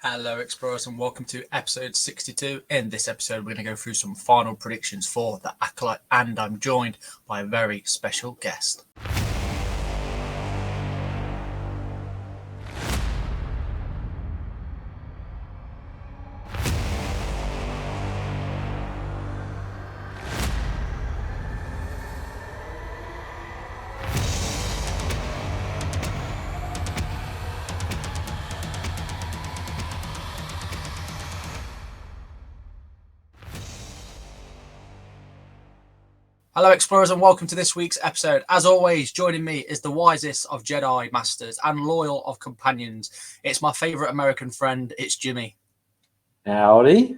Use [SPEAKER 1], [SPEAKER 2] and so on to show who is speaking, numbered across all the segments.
[SPEAKER 1] Hello Explorers and welcome to episode 62. In this episode we're going to go through some final predictions for the Acolyte and I'm joined by a very special guest. Hello Explorers and welcome to this week's episode. As always, joining me is the wisest of Jedi Masters and loyal of companions. It's my favourite American friend, it's Jimmy.
[SPEAKER 2] Howdy.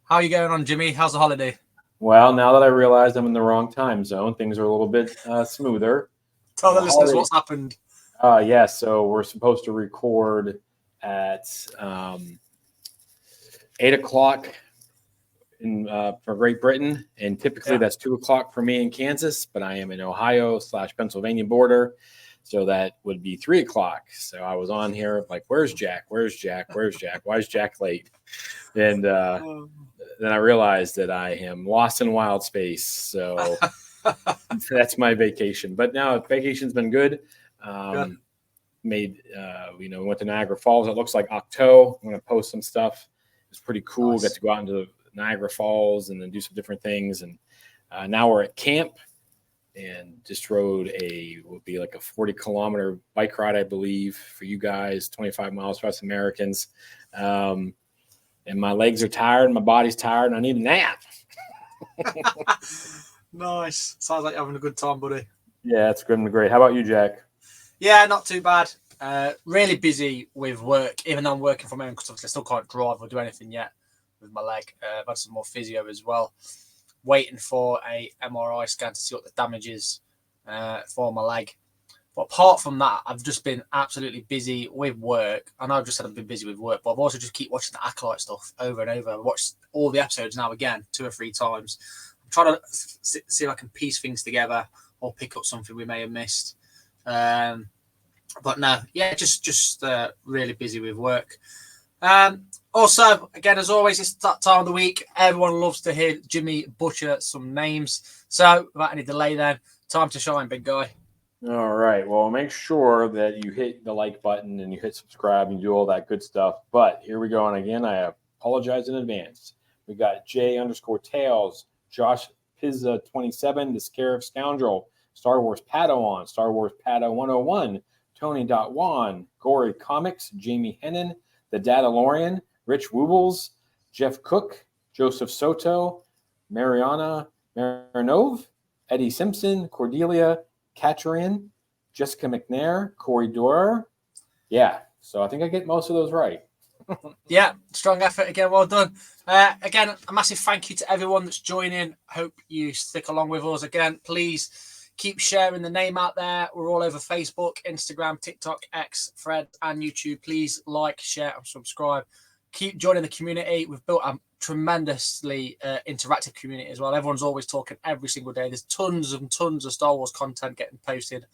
[SPEAKER 1] How are you going on, Jimmy? How's the holiday?
[SPEAKER 2] Well, now that I realize I'm in the wrong time zone, things are a little bit smoother.
[SPEAKER 1] Tell the listeners what's happened.
[SPEAKER 2] So we're supposed to record at 8 o'clock for Great Britain, and typically that's 2 o'clock for me in Kansas, but I am in Ohio/Pennsylvania border, so that would be 3 o'clock. So I was on here like, where's Jack? Where's Jack? Where's Jack? Why is Jack late? And then I realized that I am lost in wild space. So that's my vacation. But now vacation's been good. We went to Niagara Falls. It looks like Octo. I'm going to post some stuff. It's pretty cool.
[SPEAKER 1] Nice.
[SPEAKER 2] Get to go out into Niagara Falls and then do some different things. And now we're at camp and just rode will be like a 40-kilometer bike ride, I believe, for you guys, 25 miles for us Americans. And my legs are tired, my body's tired, and I need a nap.
[SPEAKER 1] Nice. Sounds like you're having a good time, buddy.
[SPEAKER 2] Yeah, it's good and great. How about you, Jack?
[SPEAKER 1] Yeah, not too bad. Really busy with work, even though I'm working from home because I still can't drive or do anything yet with my leg. I've had some more physio as well. Waiting for a MRI scan to see what the damage is for my leg. But apart from that, I've just been absolutely busy with work. I know I've just said I've been busy with work, but I've also just keep watching the Acolyte stuff over and over. I've watched all the episodes now again 2 or 3 times. I'm trying to see if I can piece things together or pick up something we may have missed. But no, yeah, just really busy with work. Also, again, as always, it's that time of the week. Everyone loves to hear Jimmy butcher some names. So, without any delay then, time to shine, big guy.
[SPEAKER 2] All right. Well, make sure that you hit the like button and you hit subscribe and do all that good stuff. But here we go. And again, I apologize in advance. We got J_Tails, Josh Pizza 27, the Scarif Scoundrel, Star Wars Padawan, Star Wars Padawan 101, Tony.Wan, Gory Comics, Jamie Hennon, The Dadalorian, Rich Woobles, Jeff Cook, Joseph Soto, Mariana Marinov, Eddie Simpson, Cordelia Katrin, Jessica McNair, Corey Dorer. Yeah, so I think I get most of those right.
[SPEAKER 1] Yeah, strong effort again. Well done. Again, a massive thank you to everyone that's joining. Hope you stick along with us. Again, please keep sharing the name out there. We're all over Facebook, Instagram, TikTok, X, Thread, and YouTube. Please like, share, and subscribe. Keep joining the community. We've built a tremendously interactive community as well. Everyone's always talking every single day. There's tons and tons of Star Wars content getting posted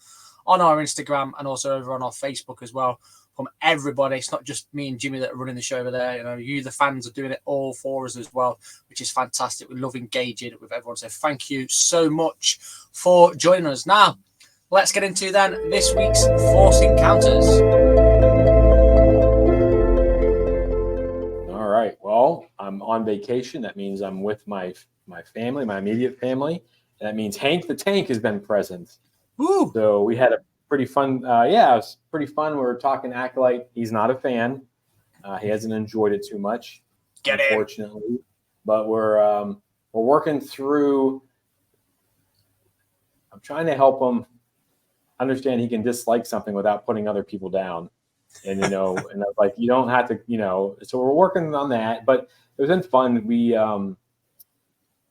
[SPEAKER 1] on our Instagram and also over on our Facebook as well from everybody. It's not just me and Jimmy that are running the show over there. You know, you, the fans, are doing it all for us as well, which is fantastic. We love engaging with everyone. So thank you so much for joining us. Now, let's get into then this week's Force Encounters.
[SPEAKER 2] All right. Well, I'm on vacation. That means I'm with my family, my immediate family. And that means Hank the Tank has been present.
[SPEAKER 1] Woo!
[SPEAKER 2] So we had a pretty fun. It was pretty fun. We were talking Acolyte. He's not a fan. He hasn't enjoyed it too much, unfortunately. But we're working through. I'm trying to help him understand he can dislike something without putting other people down. And, and I was like, you don't have to, so we're working on that, but it was been fun. We're out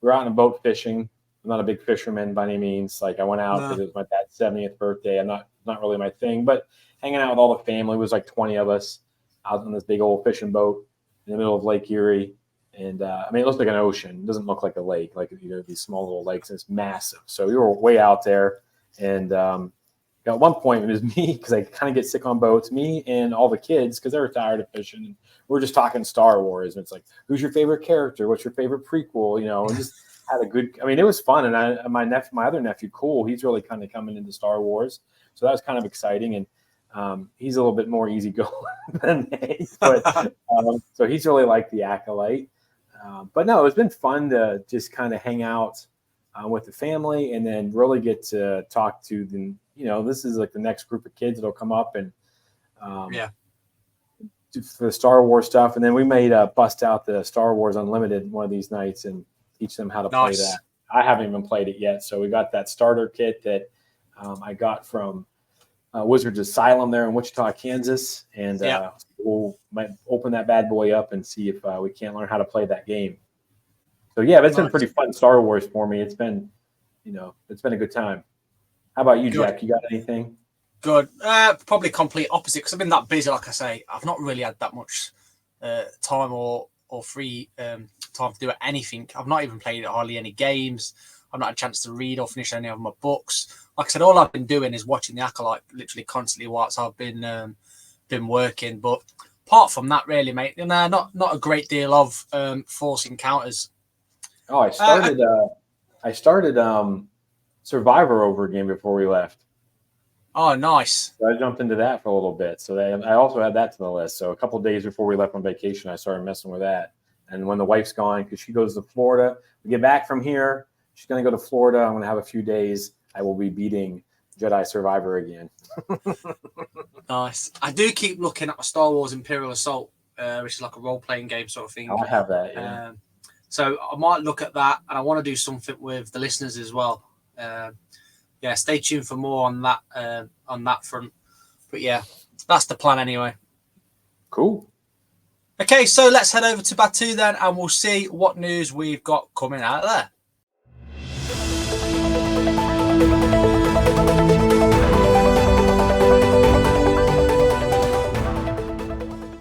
[SPEAKER 2] on a boat fishing. I'm not a big fisherman by any means. Like I went out because it was my dad's 70th birthday. I'm not really my thing, but hanging out with all the family. It was like 20 of us out on this big old fishing boat in the middle of Lake Erie. And it looks like an ocean. It doesn't look like a lake, like these small little lakes. And it's massive. So we were way out there and At one point, it was me because I kind of get sick on boats. Me and all the kids because they were tired of fishing. And we're just talking Star Wars, and it's like, who's your favorite character? What's your favorite prequel? And just had a good. I mean, it was fun. And my other nephew, Cole, he's really kind of coming into Star Wars, so that was kind of exciting. And he's a little bit more easygoing than me, but so he's really like the Acolyte. But no, it's been fun to just kind of hang out with the family, and then really get to talk to them. This is like the next group of kids that'll come up and do the Star Wars stuff. And then we may bust out the Star Wars Unlimited one of these nights and teach them how to play that. I haven't even played it yet. So we got that starter kit that I got from Wizards Asylum there in Wichita, Kansas. And we'll might open that bad boy up and see if we can't learn how to play that game. So yeah, that's been pretty fun Star Wars for me. It's been a good time. How about you, Jack? You got anything?
[SPEAKER 1] Good. Probably complete opposite because I've been that busy. Like I say, I've not really had that much time or free time to do anything. I've not even played hardly any games. I've not had a chance to read or finish any of my books. Like I said, all I've been doing is watching the Acolyte literally constantly whilst I've been working. But apart from that, really, mate, not a great deal of Force Encounters.
[SPEAKER 2] Oh, I started Survivor over again before we left.
[SPEAKER 1] Oh, nice.
[SPEAKER 2] So I jumped into that for a little bit. So I also had that to the list. So a couple of days before we left on vacation, I started messing with that. And when the wife's gone, because she goes to Florida, we get back from here, she's going to go to Florida. I'm going to have a few days. I will be beating Jedi Survivor again.
[SPEAKER 1] Nice. I do keep looking at Star Wars Imperial Assault, which is like a role-playing game sort of thing.
[SPEAKER 2] I have that, yeah.
[SPEAKER 1] So I might look at that, and I want to do something with the listeners as well. Stay tuned for more on that front. But yeah, that's the plan anyway. Cool. Okay, so let's head over to Batu then, and we'll see what news we've got coming out of there.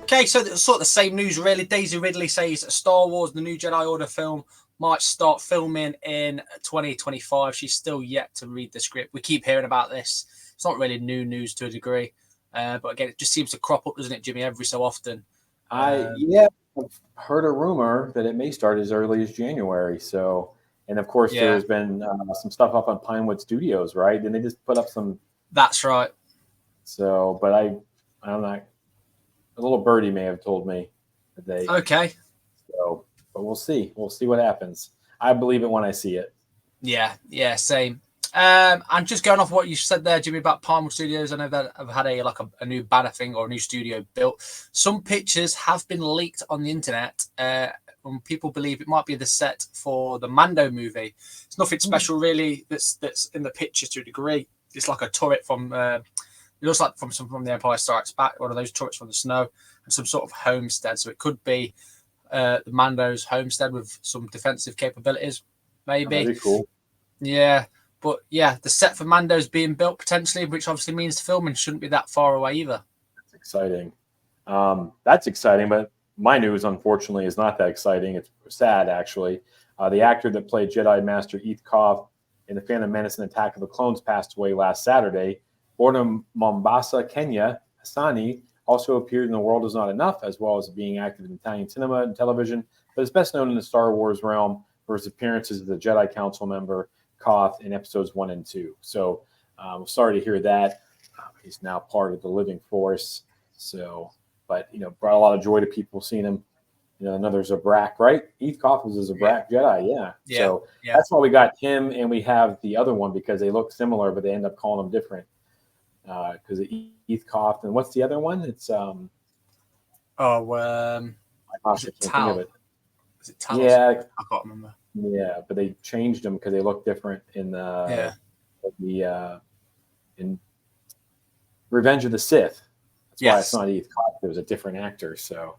[SPEAKER 1] Okay, so sort of the same news really. Daisy Ridley says Star Wars, the new Jedi Order film, might start filming in 2025. She's still yet to read the script. We keep hearing about this. It's not really new news to a degree. But again, it just seems to crop up, doesn't it, Jimmy, every so often?
[SPEAKER 2] I've heard a rumor that it may start as early as January. So, and of course, there's been some stuff up on Pinewood Studios, right? Didn't they just put up some? That's right. So, but I'm not. A little birdie may have told me that they. Okay. So, but we'll see. We'll see what happens. I believe it when I see it. Yeah, same. And just going off what you said there, Jimmy, about Pinewood Studios, I know that I've had a new banner thing or a new studio built. Some pictures have been leaked on the internet. And people believe it might be the set for the Mando movie. It's nothing special really. That's in the picture to a degree. It's like a turret from. It looks like from The Empire Strikes Back, one of those turrets from the snow, and some sort of homestead. So it could be the Mando's homestead with some defensive capabilities, maybe. That'd be cool. Yeah, but yeah, the set for Mando's being built potentially, which obviously means filming shouldn't be that far away either. That's exciting. That's exciting, but my news, unfortunately, is not that exciting. It's sad, actually. The actor that played Jedi Master Eth Koth in The Phantom Menace and Attack of the Clones passed away last Saturday. Born in Mombasa, Kenya, Hassani also appeared in The World Is Not Enough, as well as being active in Italian cinema and television, but is best known in the Star Wars realm for his appearances as the Jedi Council member Koth in episodes 1 and 2. So sorry to hear that. He's now part of the living force. So, but, brought a lot of joy to people seeing him. Another Zabrak, right? Eth Koth was a Zabrak Jedi, yeah. So that's why we got him, and we have the other one because they look similar, but they end up calling them different. Because Eth Koth, and what's the other one? It's I can't think of it. Is it Tal? Yeah, I can't remember. Yeah, but they changed them because they look different in in Revenge of the Sith. That's why it's not Eth Koth. It was a different actor, so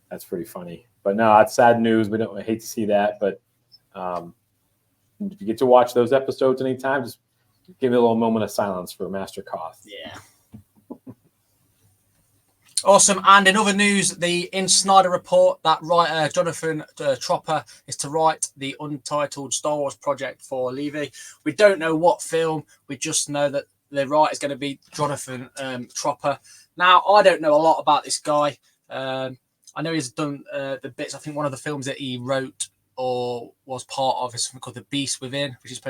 [SPEAKER 2] that's pretty funny. But no, it's sad news. I hate to see that, but if you get to watch those episodes anytime, just give it a little moment of silence for Master Koth. Yeah. Awesome. And in other news, the Snyder report that writer Jonathan Tropper is to write the untitled Star Wars project for Levy. We don't know what film. We just know that
[SPEAKER 1] the writer is going to be Jonathan Tropper. Now, I don't know a lot about this guy. I know he's done the bits. I think one of the films that he wrote or was part of is something called The Beast Within, which is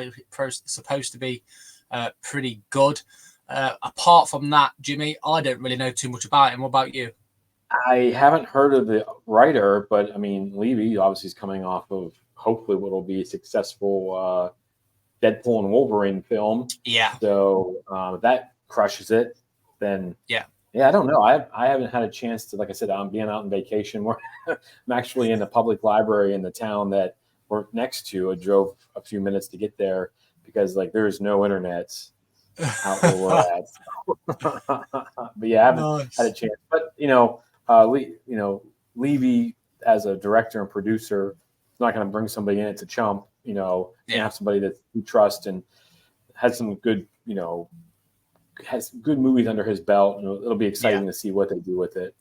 [SPEAKER 1] supposed to be pretty good. Apart from that, Jimmy, I don't really know too much about him. What about you?
[SPEAKER 2] I haven't heard of the writer, but I mean, Levy obviously is coming off of hopefully what will be a successful Deadpool and Wolverine film.
[SPEAKER 1] Yeah.
[SPEAKER 2] So if that crushes it, then
[SPEAKER 1] yeah,
[SPEAKER 2] I don't know. I haven't had a chance to, like I said, I'm being out on vacation. I'm actually in the public library in the town that we're next to. I drove a few minutes to get there because there's no internet out where we're at. But yeah, I haven't had a chance. But Levy as a director and producer is not going to bring somebody in to chump. Have somebody that you trust and has some good, has good movies under his belt. It'll be exciting to see what they do with it.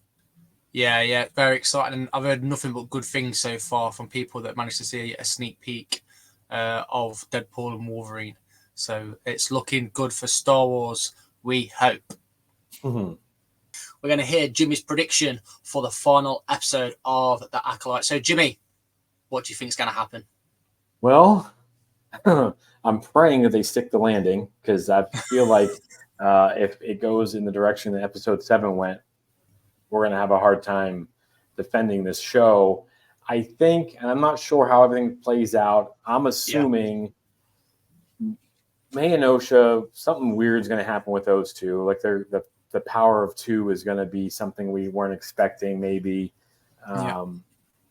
[SPEAKER 1] Yeah, very exciting. I've heard nothing but good things so far from people that managed to see a sneak peek of Deadpool and Wolverine. So it's looking good for Star Wars, we hope.
[SPEAKER 2] Mm-hmm.
[SPEAKER 1] We're going to hear Jimmy's prediction for the final episode of The Acolyte. So, Jimmy, what do you think is going to happen?
[SPEAKER 2] Well, I'm praying that they stick the landing because I feel like if it goes in the direction that episode 7 went, we're going to have a hard time defending this show. I think, and I'm not sure how everything plays out, I'm assuming May and Osha, something weird is going to happen with those two. Like the power of 2 is going to be something we weren't expecting, maybe.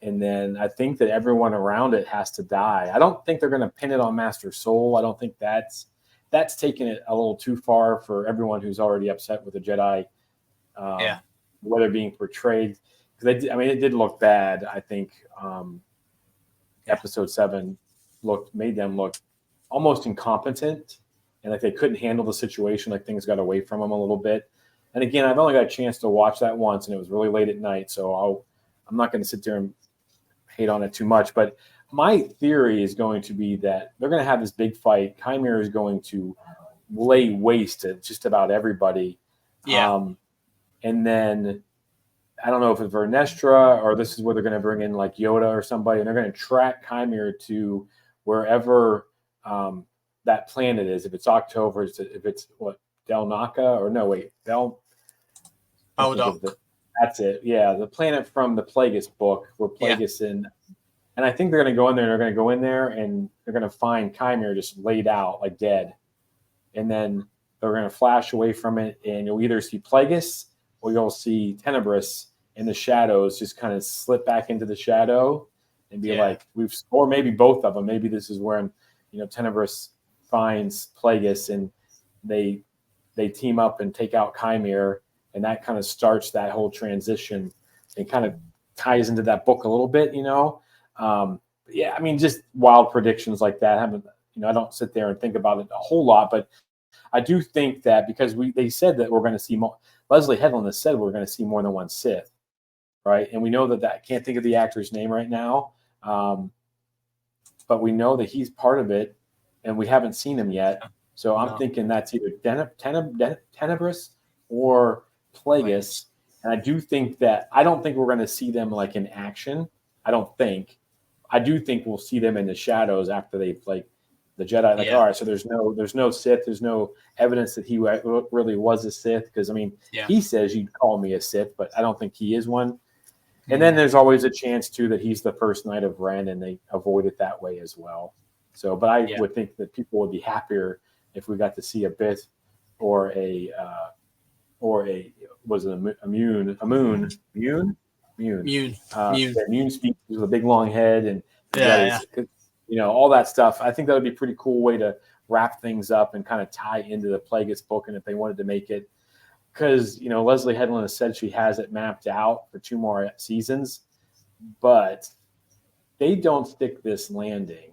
[SPEAKER 2] And then I think that everyone around it has to die. I don't think they're going to pin it on Master Soul. I don't think that's taking it a little too far for everyone who's already upset with the Jedi. Whether being portrayed, because it did look bad. I think episode 7 made them look almost incompetent, and like they couldn't handle the situation. Like things got away from them a little bit. And again, I've only got a chance to watch that once, and it was really late at night, so I'm not going to sit there and hate on it too much. But my theory is going to be that they're going to have this big fight. Chimera is going to lay waste to just about everybody. And then I don't know if it's Vernestra or this is where they're going to bring in like Yoda or somebody, and they're going to track Chimera to wherever that planet is. If it's October, if it's what, Del Naka or no, wait, Del. That's it. Yeah, the planet from the Plagueis book where Plagueis in. And I think they're going to go in there, and they're going to go in there, and they're going to find Chimera just laid out, like dead. And then they're going to flash away from it, and you'll either see Plagueis or you'll see Tenebris in the shadows just kind of slip back into the shadow and be like, or maybe both of them. Maybe this is where, Tenebris finds Plagueis, and they team up and take out Chimera, and that kind of starts that whole transition and kind of ties into that book a little bit, just wild predictions like that. I don't sit there and think about it a whole lot, but I do think that because they said that we're going to see more. Leslie Headland has said we're going to see more than one Sith, right? And we know that I can't think of the actor's name right now, but we know that he's part of it, and we haven't seen him yet. So I'm thinking that's either Tenebris or Plagueis. And I do think that I don't think we're going to see them like in action. I don't think. I do think we'll see them in the shadows after they like the Jedi. Like, all right, so there's no Sith. There's no evidence that he really was a Sith. Because he says you'd call me a Sith, but I don't think he is one. And then there's always a chance too that he's the first Knight of Ren, and they avoid it that way as well. So, but I would think that people would be happier if we got to see a bit or a Mune species with a big long head and all that stuff. I think that would be a pretty cool way to wrap things up and kind of tie into the Plagueis book. And if they wanted to make it, because Leslie Headland has said she has it mapped out for 2 more seasons, but they don't stick this landing.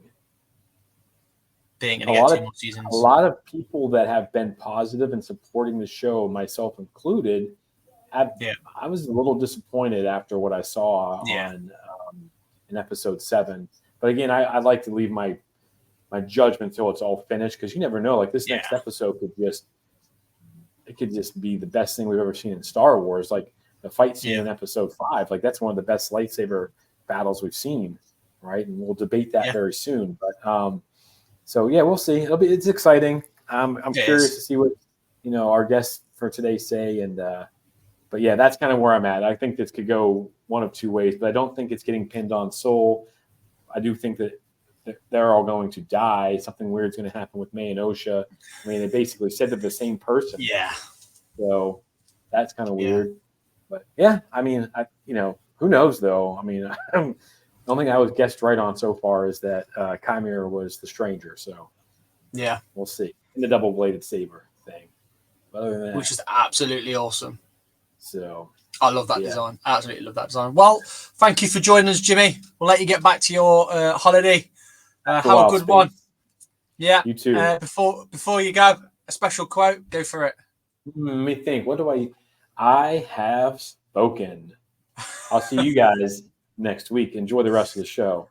[SPEAKER 2] A lot of people that have been positive and supporting the show, myself included, I was a little disappointed after what I saw on in episode 7. But again, I'd like to leave my judgment until it's all finished, because you never know. Like this next episode could just it could just be the best thing we've ever seen in Star Wars. Like the fight scene in Episode 5, like that's one of the best lightsaber battles we've seen, right? And we'll debate that very soon. But so yeah, we'll see. It's exciting. I'm curious to see what our guests for today say, and but yeah, that's kind of where I'm at. I think this could go one of two ways, but I don't think it's getting pinned on Soul. I do think that they're all going to die. Something weird's going to happen with May and Osha. I mean, they basically said they're the same person.
[SPEAKER 1] Yeah.
[SPEAKER 2] So that's kind of weird. But yeah, I mean, who knows though? I mean, the only thing I was guessed right on so far is that Chimera was the stranger. So
[SPEAKER 1] yeah,
[SPEAKER 2] we'll see. In the double-bladed saber thing. But other than that,
[SPEAKER 1] which is absolutely awesome.
[SPEAKER 2] So
[SPEAKER 1] I love that design. I absolutely love that design. Well, thank you for joining us, Jimmy. We'll let you get back to your holiday. Have a good one. Yeah.
[SPEAKER 2] You too.
[SPEAKER 1] Before you go, a special quote. Go for it.
[SPEAKER 2] Let me think. What do I have spoken. I'll see you guys next week. Enjoy the rest of the show.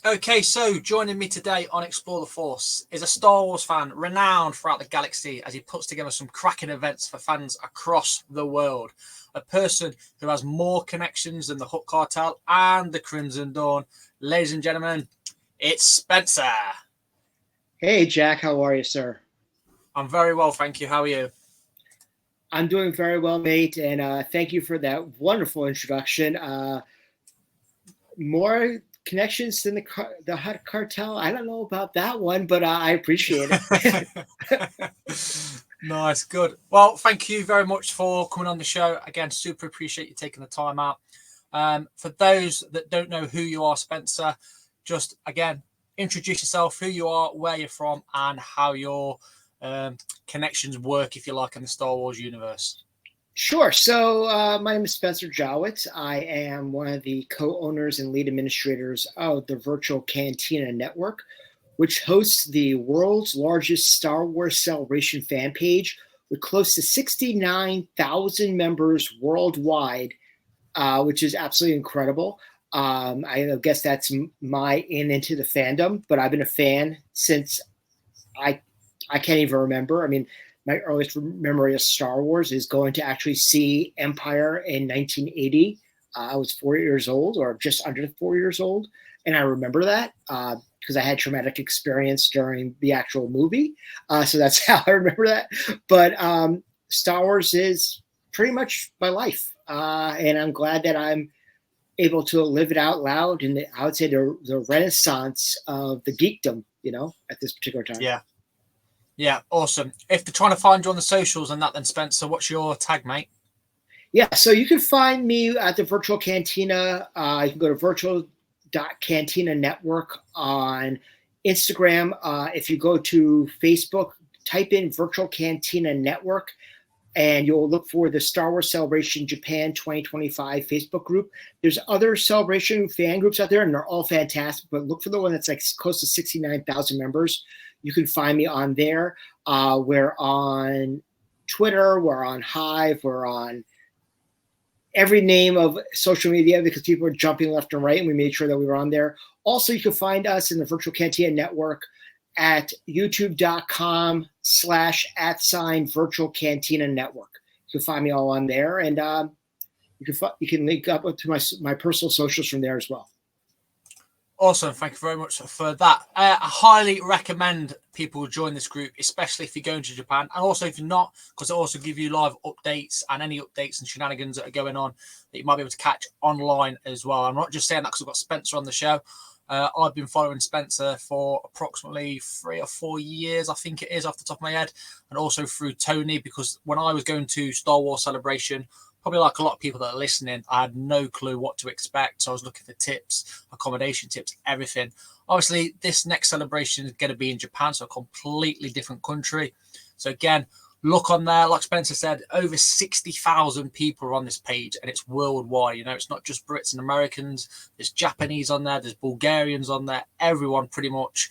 [SPEAKER 1] Okay, so joining me today on Explore the Force is a Star Wars fan renowned throughout the galaxy as he puts together some cracking events for fans across the world. A person who has more connections than the Hutt Cartel and the Crimson Dawn. Ladies and gentlemen, it's Spencer.
[SPEAKER 3] Hey, Jack. How are you, sir?
[SPEAKER 1] I'm very well, thank you. How are you?
[SPEAKER 3] I'm doing very well, mate, and thank you for that wonderful introduction. More connections than the Hutt Cartel. I don't know about that one, but I appreciate it.
[SPEAKER 1] Nice, good. Well, thank you very much for coming on the show. Again, super appreciate you taking the time out. For those that don't know who you are, Spencer, just again, introduce yourself, who you are, where you're from, and how your connections work, if you like, in the Star Wars universe.
[SPEAKER 3] Sure. So my name is Spencer Jawitz. I am one of the co-owners and lead administrators of the Virtual Cantina Network, which hosts the world's largest Star Wars celebration fan page with close to 69,000 members worldwide, which is absolutely incredible. I guess that's my into the fandom, but I've been a fan since I can't even remember. I mean, my earliest memory of Star Wars is going to actually see Empire in 1980. I was 4 years old, or just under 4 years old, and I remember that because I had traumatic experience during the actual movie. So that's how I remember that. But Star Wars is pretty much my life, and I'm glad that I'm able to live it out loud. And I would say the renaissance of the geekdom, at this particular time.
[SPEAKER 1] Yeah. Yeah, awesome. If they're trying to find you on the socials and that, then Spencer, what's your tag, mate?
[SPEAKER 3] Yeah, so you can find me at the Virtual Cantina. You can go to virtual.cantina network on Instagram. If you go to Facebook, type in Virtual Cantina Network, and you'll look for the Star Wars Celebration Japan 2025 Facebook group. There's other Celebration fan groups out there, and they're all fantastic, but look for the one that's like close to 69,000 members. You can find me on there. We're on Twitter. We're on Hive. We're on every name of social media because people are jumping left and right, and we made sure that we were on there. Also, you can find us in the Virtual Cantina Network at youtube.com/@Virtual Cantina Network. You can find me all on there, and you can link up to my personal socials from there as well.
[SPEAKER 1] Awesome. Thank you very much for that. I highly recommend people join this group, especially if you're going to Japan. And also if you're not, because it also give you live updates and any updates and shenanigans that are going on that you might be able to catch online as well. I'm not just saying that because we've got Spencer on the show. I've been following Spencer for approximately 3 or 4 years, I think it is, off the top of my head. And also through Tony, because when I was going to Star Wars Celebration, probably like a lot of people that are listening, I had no clue what to expect. So I was looking for tips, accommodation tips, everything. Obviously, this next celebration is going to be in Japan, so a completely different country. So again, look on there. Like Spencer said, over 60,000 people are on this page, and it's worldwide. It's not just Brits and Americans. There's Japanese on there. There's Bulgarians on there. Everyone pretty much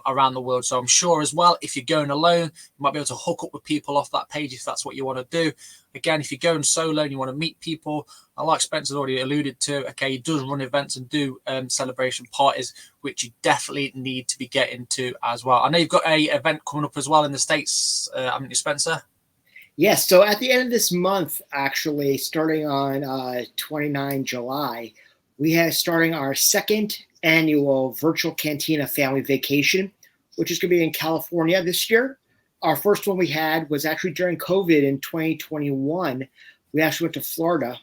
[SPEAKER 1] around the world. So I'm sure as well, if you're going alone, you might be able to hook up with people off that page if that's what you want to do. Again, if you're going solo and you want to meet people, and like Spencer's already alluded to, okay, he does run events and do celebration parties, which you definitely need to be getting to as well. I know you've got a event coming up as well in the States, haven't you, Spencer?
[SPEAKER 3] Yes. So at the end of this month, actually, starting on 29 July, we have starting our second annual virtual Cantina family vacation, which is going to be in California this year. Our first one we had was actually during COVID in 2021. We actually went to Florida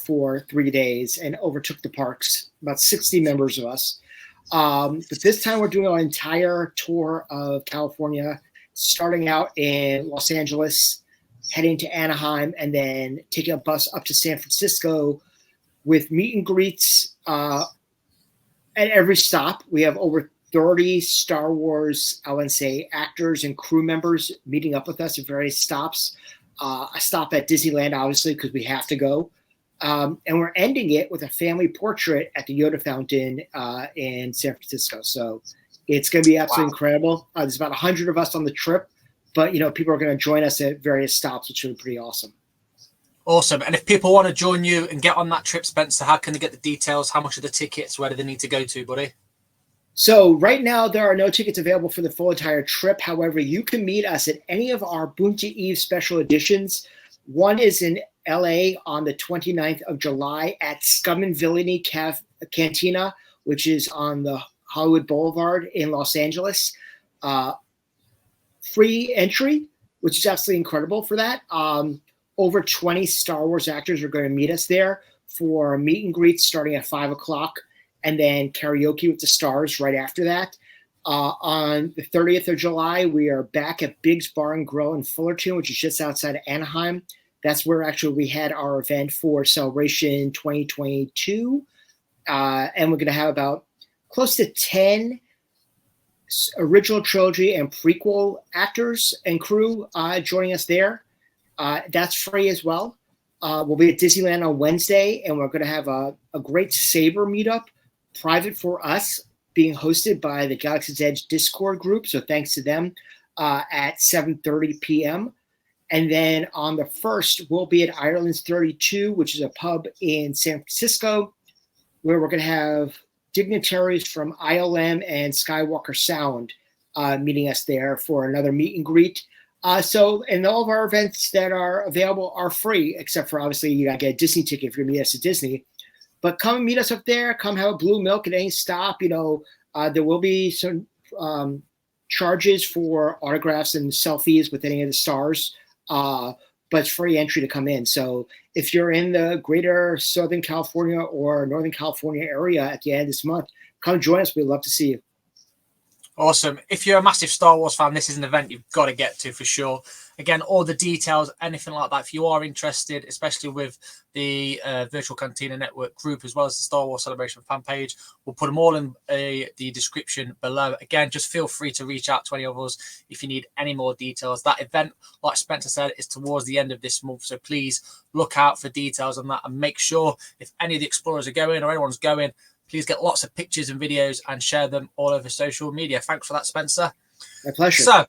[SPEAKER 3] for 3 days and overtook the parks, about 60 members of us. But this time we're doing an entire tour of California, starting out in Los Angeles, heading to Anaheim, and then taking a bus up to San Francisco with meet and greets at every stop. We have over 30 Star Wars, I would say, actors and crew members meeting up with us at various stops. A stop at Disneyland, obviously, because we have to go. And we're ending it with a family portrait at the Yoda Fountain in San Francisco. So it's going to be absolutely incredible. There's about 100 of us on the trip, but people are going to join us at various stops, which will be pretty awesome.
[SPEAKER 1] Awesome. And if people want to join you and get on that trip, Spencer, how can they get the details? How much are the tickets? Where do they need to go to, buddy?
[SPEAKER 3] So right now, there are no tickets available for the full entire trip. However, you can meet us at any of our Boonty Eve special editions. One is in LA on the 29th of July at Scum and Villainy Cantina, which is on the Hollywood Boulevard in Los Angeles. Free entry, which is absolutely incredible for that. Over 20 Star Wars actors are going to meet us there for meet and greets starting at 5 o'clock, and then karaoke with the stars right after that. On the 30th of July, we are back at Big's Bar and Grill in Fullerton, which is just outside of Anaheim. That's where actually we had our event for Celebration 2022. And we're going to have about close to 10 original trilogy and prequel actors and crew joining us there. That's free as well. We'll be at Disneyland on Wednesday, and we're going to have a great Saber meetup, private for us, being hosted by the Galaxy's Edge Discord group. So thanks to them at 7:30 p.m. And then on the 1st, we'll be at Ireland's 32, which is a pub in San Francisco, where we're going to have dignitaries from ILM and Skywalker Sound meeting us there for another meet and greet. And all of our events that are available are free, except for obviously you got to get a Disney ticket if you're going to meet us at Disney. But come and meet us up there. Come have a blue milk at any stop. There will be some charges for autographs and selfies with any of the stars, but it's free entry to come in. So if you're in the greater Southern California or Northern California area at the end of this month, come join us. We'd love to see you.
[SPEAKER 1] Awesome. If you're a massive Star Wars fan, this is an event you've got to get to for sure. Again, all the details, anything like that, if you are interested, especially with the Virtual Cantina Network group, as well as the Star Wars Celebration fan page, we'll put them all in the description below. Again, just feel free to reach out to any of us if you need any more details. That event, like Spencer said, is towards the end of this month. So please look out for details on that and make sure if any of the explorers are going or anyone's going, please get lots of pictures and videos and share them all over social media. Thanks for that, Spencer.
[SPEAKER 3] My pleasure.
[SPEAKER 1] So,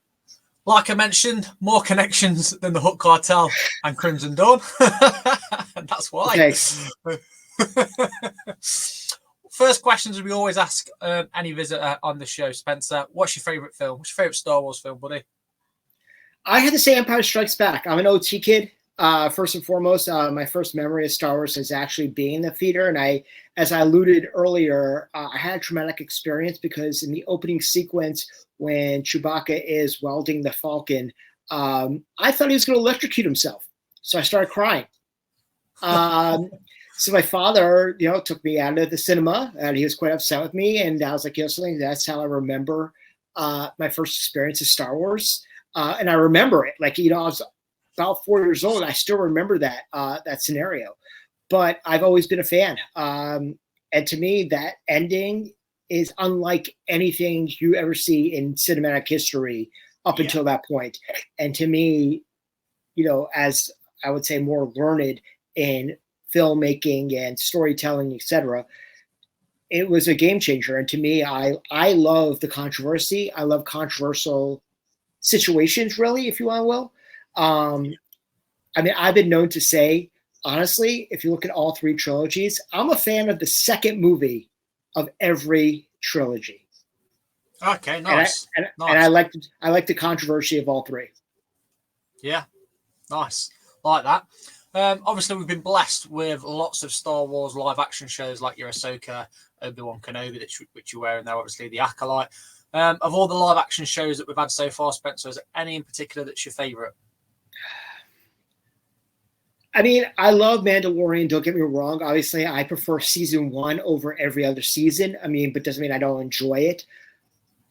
[SPEAKER 1] like I mentioned, more connections than the Hook Cartel and Crimson Dawn. And that's why. Okay. First questions we always ask any visitor on the show, Spencer. What's your favourite film? What's your favourite Star Wars film, buddy?
[SPEAKER 3] I had to say Empire Strikes Back. I'm an OT kid. First and foremost, my first memory of Star Wars is actually being in the theater. And as I alluded earlier, I had a traumatic experience because in the opening sequence, when Chewbacca is welding the Falcon, I thought he was going to electrocute himself. So I started crying. So my father, took me out of the cinema, and he was quite upset with me. And I was like, something, that's how I remember my first experience of Star Wars. And I remember it. Like, I was about 4 years old. I still remember that scenario. But I've always been a fan. And to me, that ending is unlike anything you ever see in cinematic history up until that point. And to me, as I would say more learned in filmmaking and storytelling, etc., it was a game changer. And to me, I love the controversy. I love controversial situations, really, if you will. I've been known to say, honestly, if you look at all three trilogies, I'm a fan of the second movie of every trilogy.
[SPEAKER 1] Okay, nice.
[SPEAKER 3] And I like the controversy of all three.
[SPEAKER 1] Yeah. Nice. Like that. Obviously, we've been blessed with lots of Star Wars live action shows like your Ahsoka, Obi-Wan Kenobi, which you're wearing there, obviously, the Acolyte. Of all the live action shows that we've had so far, Spencer, is there any in particular that's your favourite?
[SPEAKER 3] I mean, I love Mandalorian. Don't get me wrong. Obviously, I prefer season 1 over every other season. I mean, but doesn't mean I don't enjoy it.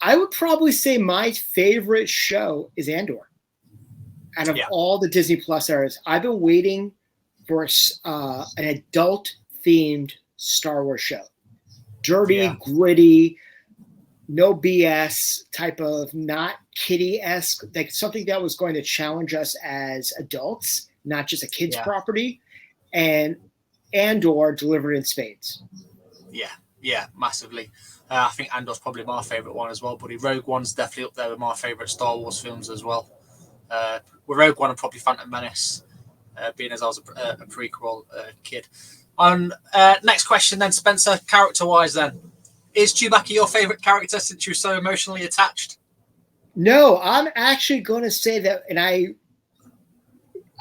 [SPEAKER 3] I would probably say my favorite show is Andor. Out of all the Disney Plus eras, I've been waiting for an adult-themed Star Wars show. Dirty, gritty, no BS type of, not kiddie-esque, like something that was going to challenge us as adults, not just a kid's property. And Andor delivered in spades.
[SPEAKER 1] Yeah, massively. I think Andor's probably my favourite one as well, buddy. Rogue One's definitely up there with my favourite Star Wars films as well. With Rogue One and probably Phantom Menace, being as I was a prequel kid. Next question then, Spencer, character-wise then. Is Chewbacca your favourite character since you're so emotionally attached?
[SPEAKER 3] No, I'm actually going to say that, and I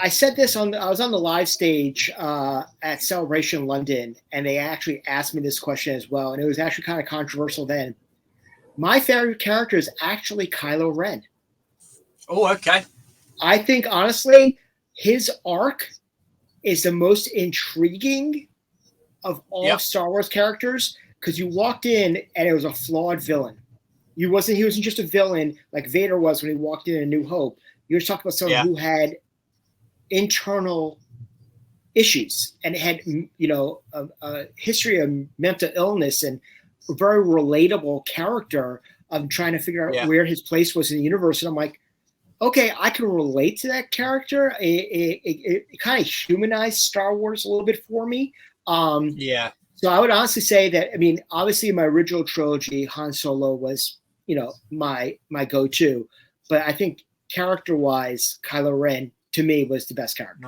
[SPEAKER 3] said this I was on the live stage at Celebration London, and they actually asked me this question as well, and it was actually kind of controversial then. My favorite character is actually Kylo Ren.
[SPEAKER 1] Oh, okay.
[SPEAKER 3] I think, honestly, his arc is the most intriguing of all Star Wars characters, because you walked in and it was a flawed villain. He wasn't just a villain like Vader was when he walked in New Hope. You were talking about someone who had internal issues and had, a history of mental illness, and a very relatable character of trying to figure out where his place was in the universe. And I'm like, okay, I can relate to that character. It kind of humanized Star Wars a little bit for me. So I would honestly say that, I mean, obviously my original trilogy, Han Solo was, my go-to. But I think character-wise, Kylo Ren, to me, was the best character.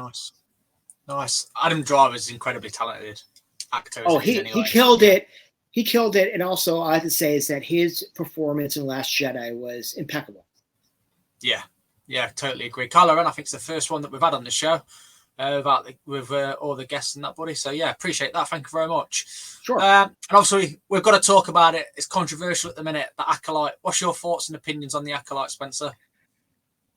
[SPEAKER 1] Nice. Adam Driver's incredibly talented actor.
[SPEAKER 3] Oh, he killed it. He killed it. And also, I have to say is that his performance in Last Jedi was impeccable.
[SPEAKER 1] Yeah, totally agree. Kylo Ren, I think, is the first one that we've had on the show with all the guests and that, buddy. So, yeah, appreciate that. Thank you very much.
[SPEAKER 3] Sure.
[SPEAKER 1] And obviously, we've got to talk about it. It's controversial at the minute, the Acolyte. What's your thoughts and opinions on the Acolyte, Spencer?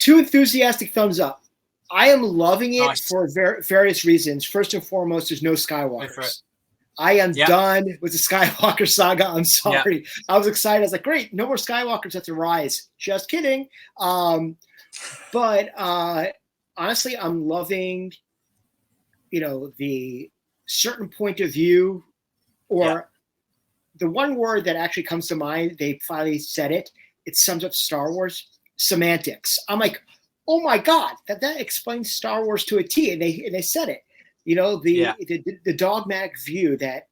[SPEAKER 3] 2 enthusiastic thumbs up. I am loving it for various reasons. First and foremost, there's no Skywalkers. I am done with the Skywalker saga. I'm sorry. I was excited. I was like, great, no more Skywalkers at the Rise. Just kidding. But honestly, I'm loving, the certain point of view, or the one word that actually comes to mind, they finally said it. It sums up Star Wars: semantics. I'm like, oh my God, that explains Star Wars to a T, and they said it. The dogmatic view that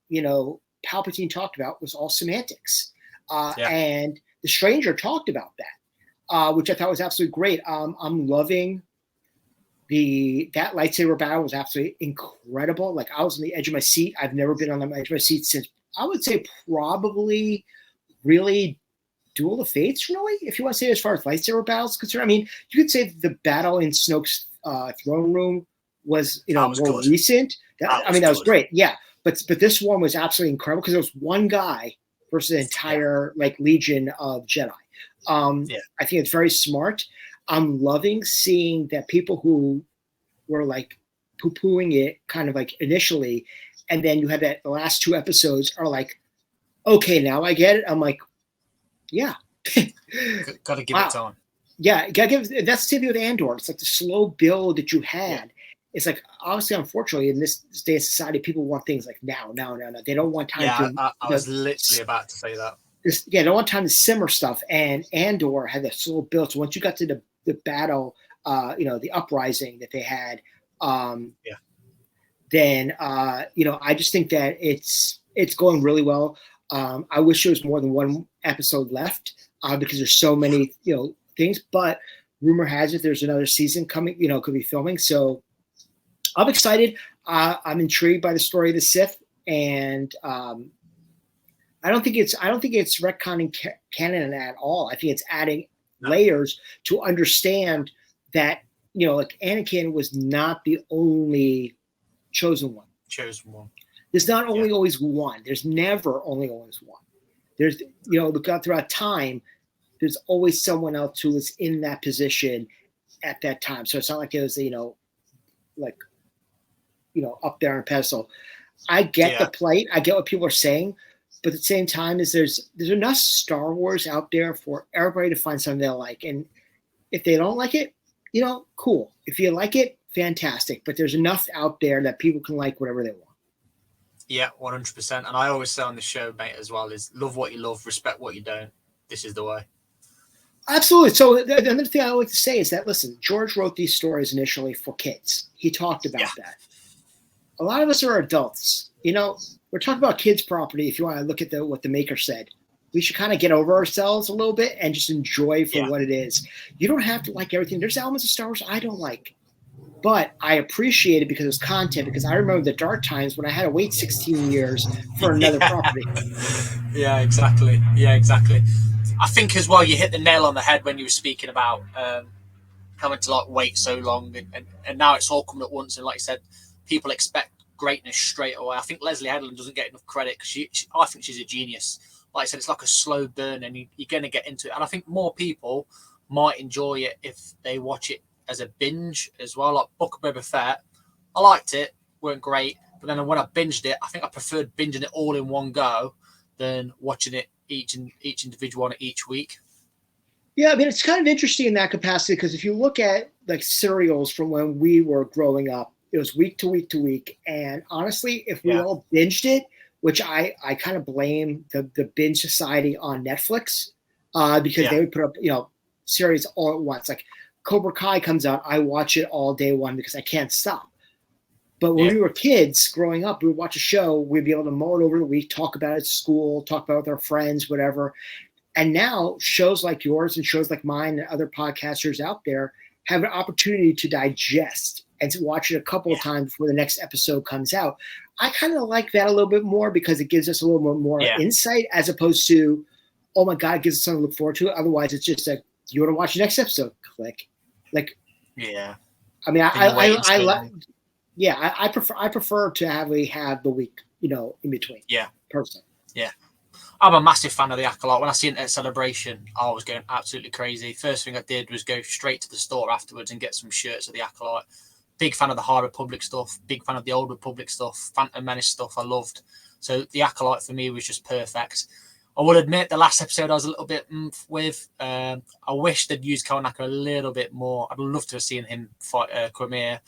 [SPEAKER 3] Palpatine talked about was all semantics, and The Stranger talked about that, which I thought was absolutely great. I'm loving that lightsaber battle was absolutely incredible. Like, I was on the edge of my seat. I've never been on the edge of my seat since, I would say, probably really Duel of Fates, really, if you want to say, as far as lightsaber battles is concerned. I mean, you could say the battle in Snoke's throne room was, more good. Recent. That was great. Yeah. But this one was absolutely incredible because there was one guy versus an entire legion of Jedi. I think it's very smart. I'm loving seeing that people who were like poo-pooing it kind of like initially, and then you have that the last 2 episodes are like, okay, now I get it. I'm like, yeah.
[SPEAKER 1] Gotta give it time.
[SPEAKER 3] Yeah, gotta give. That's the same thing with Andor. It's like the slow build that you had. It's like, obviously, unfortunately, in this day of society, people want things like now. They don't want time to.
[SPEAKER 1] I was literally about to say that.
[SPEAKER 3] They don't want time to simmer stuff. And Andor had that slow build. So once you got to the battle, the uprising that they had, then I just think that it's going really well. I wish there was more than 1 episode left because there's so many things. But rumor has it there's another season coming. Could be filming. So I'm excited. I'm intrigued by the story of the Sith, and I don't think it's retconning canon at all. I think it's adding layers to understand that like Anakin was not the only chosen one. There's not only always one. There's never only always one. There's, look out throughout time, there's always someone else who was in that position at that time. So it's not like it was, up there on a pedestal. I get the plight. I get what people are saying. But at the same time, there's enough Star Wars out there for everybody to find something they'll like. And if they don't like it, cool. If you like it, fantastic. But there's enough out there that people can like whatever they want.
[SPEAKER 1] Yeah, 100%. And I always say on the show, mate, as well, is love what you love, respect what you don't. This is the way.
[SPEAKER 3] Absolutely. So the other thing I like to say is that, listen, George wrote these stories initially for kids. He talked about that. A lot of us are adults. We're talking about kids' property. If you want to look at what the maker said, we should kind of get over ourselves a little bit and just enjoy for what it is. You don't have to like everything. There's elements of Star Wars I don't like. But I appreciate it because it's content, because I remember the dark times when I had to wait 16 years for another property.
[SPEAKER 1] Yeah, exactly. I think as well, you hit the nail on the head when you were speaking about having to wait so long, and now it's all coming at once. And like you said, people expect greatness straight away. I think Leslie Headland doesn't get enough credit because I think she's a genius. Like I said, it's like a slow burn, and you're going to get into it. And I think more people might enjoy it if they watch it as a binge as well. Like Book of Boba Fett, I liked it, weren't great, but then when I binged it, I think I preferred binging it all in one go than watching it each individual one each week.
[SPEAKER 3] Yeah, I mean, it's kind of interesting in that capacity, because if you look at serials from when we were growing up, it was week to week to week. And honestly, if we all binged it, which I kind of blame the binge society on Netflix, because they would put up, series all at once. Like Cobra Kai comes out, I watch it all day one because I can't stop. But when we were kids growing up, we would watch a show, we'd be able to mull it over the week, talk about it at school, talk about it with our friends, whatever. And now shows like yours and shows like mine and other podcasters out there have an opportunity to digest and to watch it a couple of times before the next episode comes out. I kind of like that a little bit more because it gives us a little bit more insight, as opposed to, oh my God, it gives us something to look forward to. Otherwise, it's just like, you want to watch the next episode? Click. I mean, I prefer to have the week, in between. Yeah. Personally.
[SPEAKER 1] Yeah. I'm a massive fan of the Acolyte. When I seen it at Celebration, I was going absolutely crazy. First thing I did was go straight to the store afterwards and get some shirts of the Acolyte. Big fan of the High Republic stuff. Big fan of the Old Republic stuff. Phantom Menace stuff I loved. So the Acolyte for me was just perfect. I will admit the last episode I was a little bit with. I wish they'd used Konak a little bit more. I'd love to have seen him fight Cormier.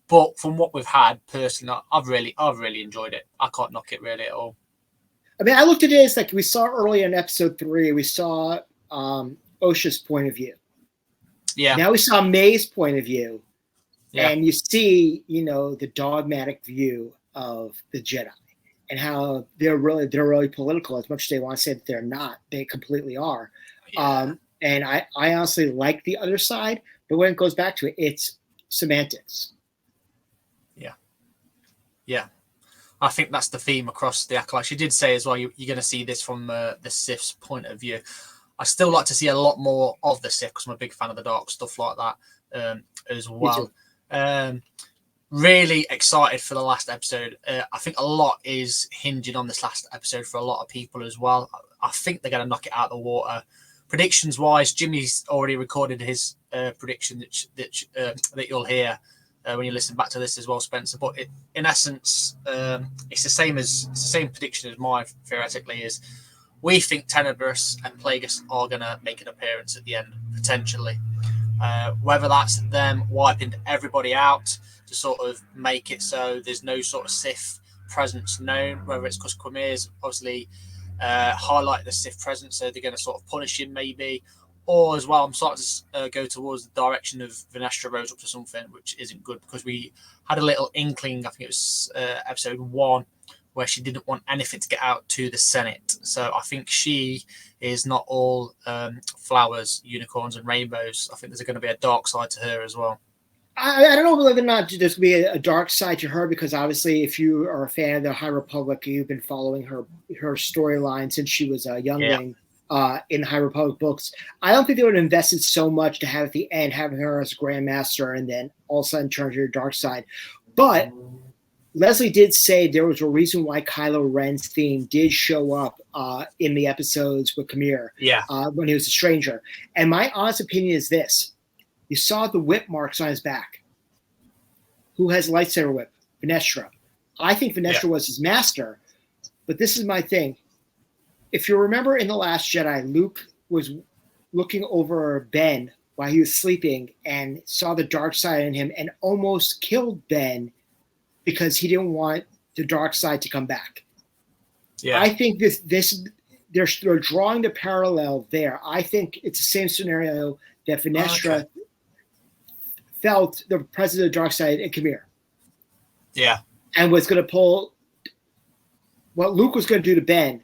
[SPEAKER 1] But from what we've had, personally, I've really enjoyed it. I can't knock it really at all.
[SPEAKER 3] I mean, I looked at it as like we saw earlier in episode 3, we saw Osha's point of view. Yeah. Now we saw May's point of view. Yeah. And you see, the dogmatic view of the Jedi and how they're really political. As much as they want to say that they're not, they completely are. Yeah. And I honestly like the other side, but when it goes back to it, it's semantics.
[SPEAKER 1] Yeah. Yeah. I think that's the theme across the Acolyte. She did say as well, you're going to see this from the Sith's point of view. I still like to see a lot more of the Sith because I'm a big fan of the dark stuff like that as well. Really excited for the last episode. I think a lot is hinging on this last episode for a lot of people as well. I think they're going to knock it out of the water. Predictions wise, Jimmy's already recorded his prediction that you'll hear when you listen back to this as well, Spencer. But in essence, it's the same prediction as mine. Theoretically, is we think Tenebrous and Plagueis are going to make an appearance at the end potentially. Whether that's them wiping everybody out to sort of make it so there's no sort of Sith presence known, whether it's because Cormier's obviously highlight the Sith presence, so they're going to sort of punish him maybe, or as well, I'm starting to go towards the direction of Vanestra rose up to something, which isn't good because we had a little inkling, I think it was episode 1, where she didn't want anything to get out to the Senate. So I think she is not all flowers, unicorns, and rainbows. I think there's going to be a dark side to her as well.
[SPEAKER 3] I don't know whether or not there's going to be a dark side to her, because obviously if you are a fan of the High Republic, you've been following her storyline since she was a youngling. in the High Republic books. I don't think they would have invested so much to have at the end having her as a Grandmaster and then all of a sudden turn to the dark side. But Leslie did say there was a reason why Kylo Ren's theme did show up in the episodes with Kamir when he was a stranger. And my honest opinion is this. You saw the whip marks on his back. Who has a lightsaber whip? Venestra. I think Venestra was his master, but this is my thing. If you remember in The Last Jedi, Luke was looking over Ben while he was sleeping and saw the dark side in him and almost killed Ben because he didn't want the dark side to come back. Yeah. I think they're drawing the parallel there. I think it's the same scenario that Venestra felt the presence of the dark side in Kamir.
[SPEAKER 1] Yeah.
[SPEAKER 3] And was going to pull what Luke was going to do to Ben,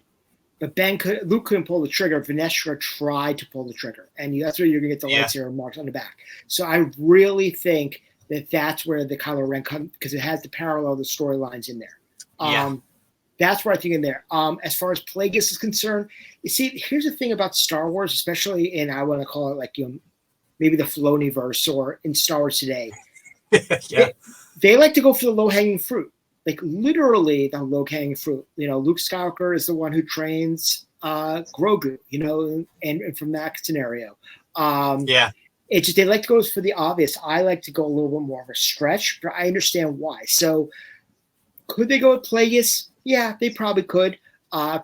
[SPEAKER 3] but Luke couldn't pull the trigger. Venestra tried to pull the trigger, and that's where you're going to get the lightsaber marks on the back. So I really think that's where the Kylo Ren comes, because it has the parallel of the storylines in there. That's where I think in there. As far as Plagueis is concerned, you see, here's the thing about Star Wars, especially in, I want to call it like, maybe the Filoniverse or in Star Wars today. They like to go for the low-hanging fruit. Like literally the low-hanging fruit. Luke Skywalker is the one who trains Grogu, and from that scenario. It's just they like to go for the obvious. I like to go a little bit more of a stretch, but I understand why. So could they go with Plagueis? Yeah, they probably could.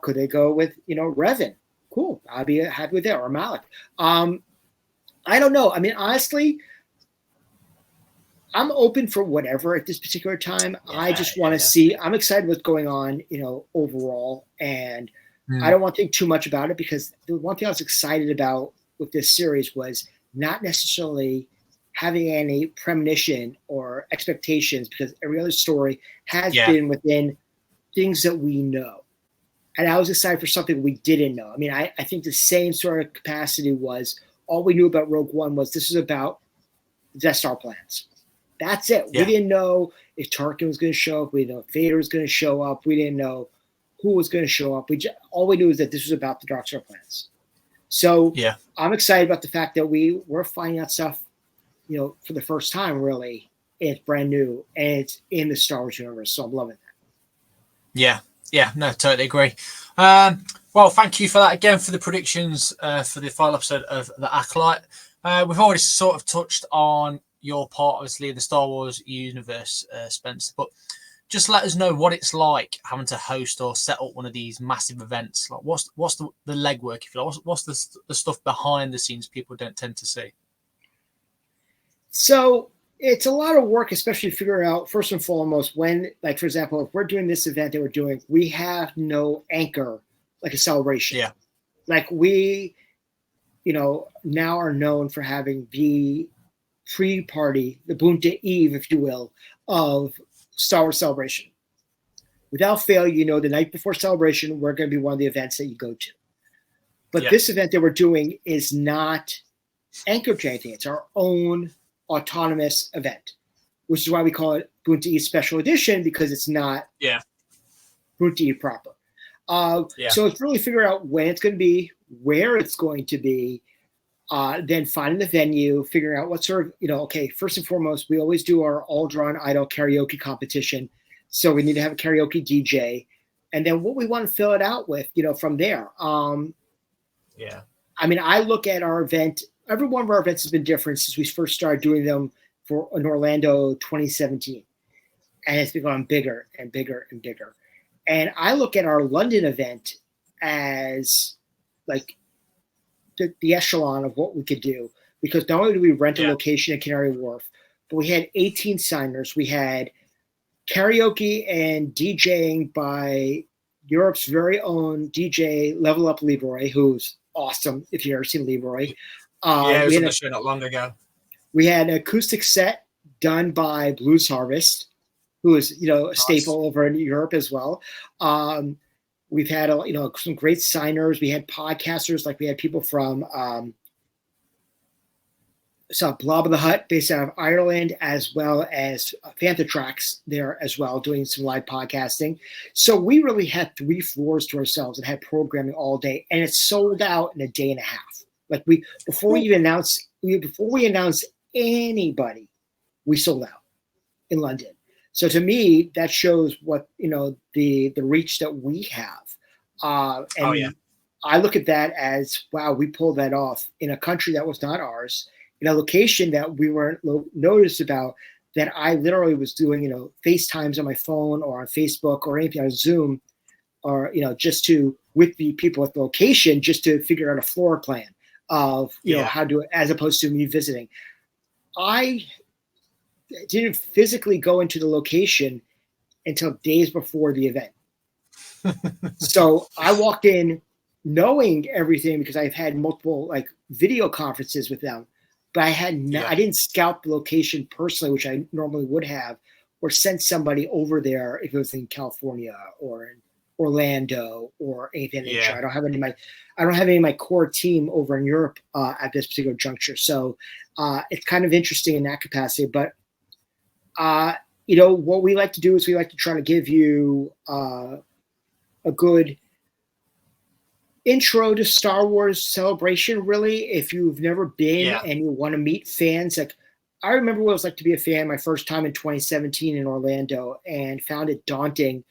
[SPEAKER 3] Could they go with, Revan? Cool. I'd be happy with that. Or Malik. I don't know. I mean, honestly, I'm open for whatever at this particular time. I just want to see. I'm excited what's going on, overall, and I don't want to think too much about it, because the one thing I was excited about with this series was not necessarily having any premonition or expectations, because every other story has been within things that we know, and I was excited for something we didn't know. I mean, I think the same sort of capacity was all we knew about Rogue One was this is about Death Star plans. That's it. We didn't know if Tarkin was going to show up. We didn't know if Vader was going to show up. We didn't know who was going to show up. All we knew is that this was about the Dark Star plans. So I'm excited about the fact that we're finding out stuff, for the first time, really. It's brand new, and it's in the Star Wars universe. So I'm loving that.
[SPEAKER 1] Yeah, no, totally agree. Well, thank you for that again for the predictions for the final episode of The Acolyte. We've already sort of touched on your part, obviously, in the Star Wars universe, Spencer, but just let us know what it's like having to host or set up one of these massive events. Like, what's the legwork, if you like? What's the stuff behind the scenes people don't tend to see?
[SPEAKER 3] So it's a lot of work, especially figuring out, first and foremost, when, like, for example, if we're doing this event that we're doing, we have no anchor, like a celebration.
[SPEAKER 1] Yeah.
[SPEAKER 3] Like we, now are known for having the pre-party, the Bunta Eve, if you will, of Star Wars Celebration. Without fail, the night before Celebration, we're going to be one of the events that you go to. But this event that we're doing is not anchored to anything. It's our own autonomous event, which is why we call it Bunta Eve Special Edition, because it's not Bunta Eve proper. So it's really figuring out when it's going to be, where it's going to be, then finding the venue, figuring out what sort of, first and foremost, we always do our All Drawn Idol karaoke competition. So we need to have a karaoke DJ. And then what we want to fill it out with, from there. I mean, I look at our event, every one of our events has been different since we first started doing them in Orlando 2017. And it's become bigger and bigger and bigger. And I look at our London event as like the echelon of what we could do, because not only do we rent a location in Canary Wharf, but we had 18 signers. We had karaoke and DJing by Europe's very own DJ Level Up Leroy, who's awesome if you've ever seen Leroy.
[SPEAKER 1] He was on the show not long ago.
[SPEAKER 3] We had an acoustic set done by Blues Harvest, who is a staple over in Europe as well. We've had some great signers. We had podcasters, like we had people from saw Blob of the Hut based out of Ireland, as well as Fantha Tracks there as well, doing some live podcasting. So we really had 3 floors to ourselves and had programming all day, and it sold out in a day and a half. Like before we announced anybody, we sold out in London. So to me, that shows what the reach that we have. And I look at that as, wow, we pulled that off in a country that was not ours, in a location that we weren't noticed about, that I literally was doing, FaceTimes on my phone or on Facebook or anything on Zoom, or, just with the people at the location, just to figure out a floor plan of, how to do it, as opposed to me visiting. I didn't physically go into the location until days before the event. So I walked in knowing everything because I've had multiple video conferences with them, but I didn't scout the location personally, which I normally would have, or sent somebody over there if it was in California or in Orlando or anything. I don't have any of my core team over in Europe at this particular juncture. So it's kind of interesting in that capacity. But what we like to do is we like to try to give you a good intro to Star Wars Celebration, really. If you've never been and you want to meet fans, I remember what it was like to be a fan my first time in 2017 in Orlando, and found it daunting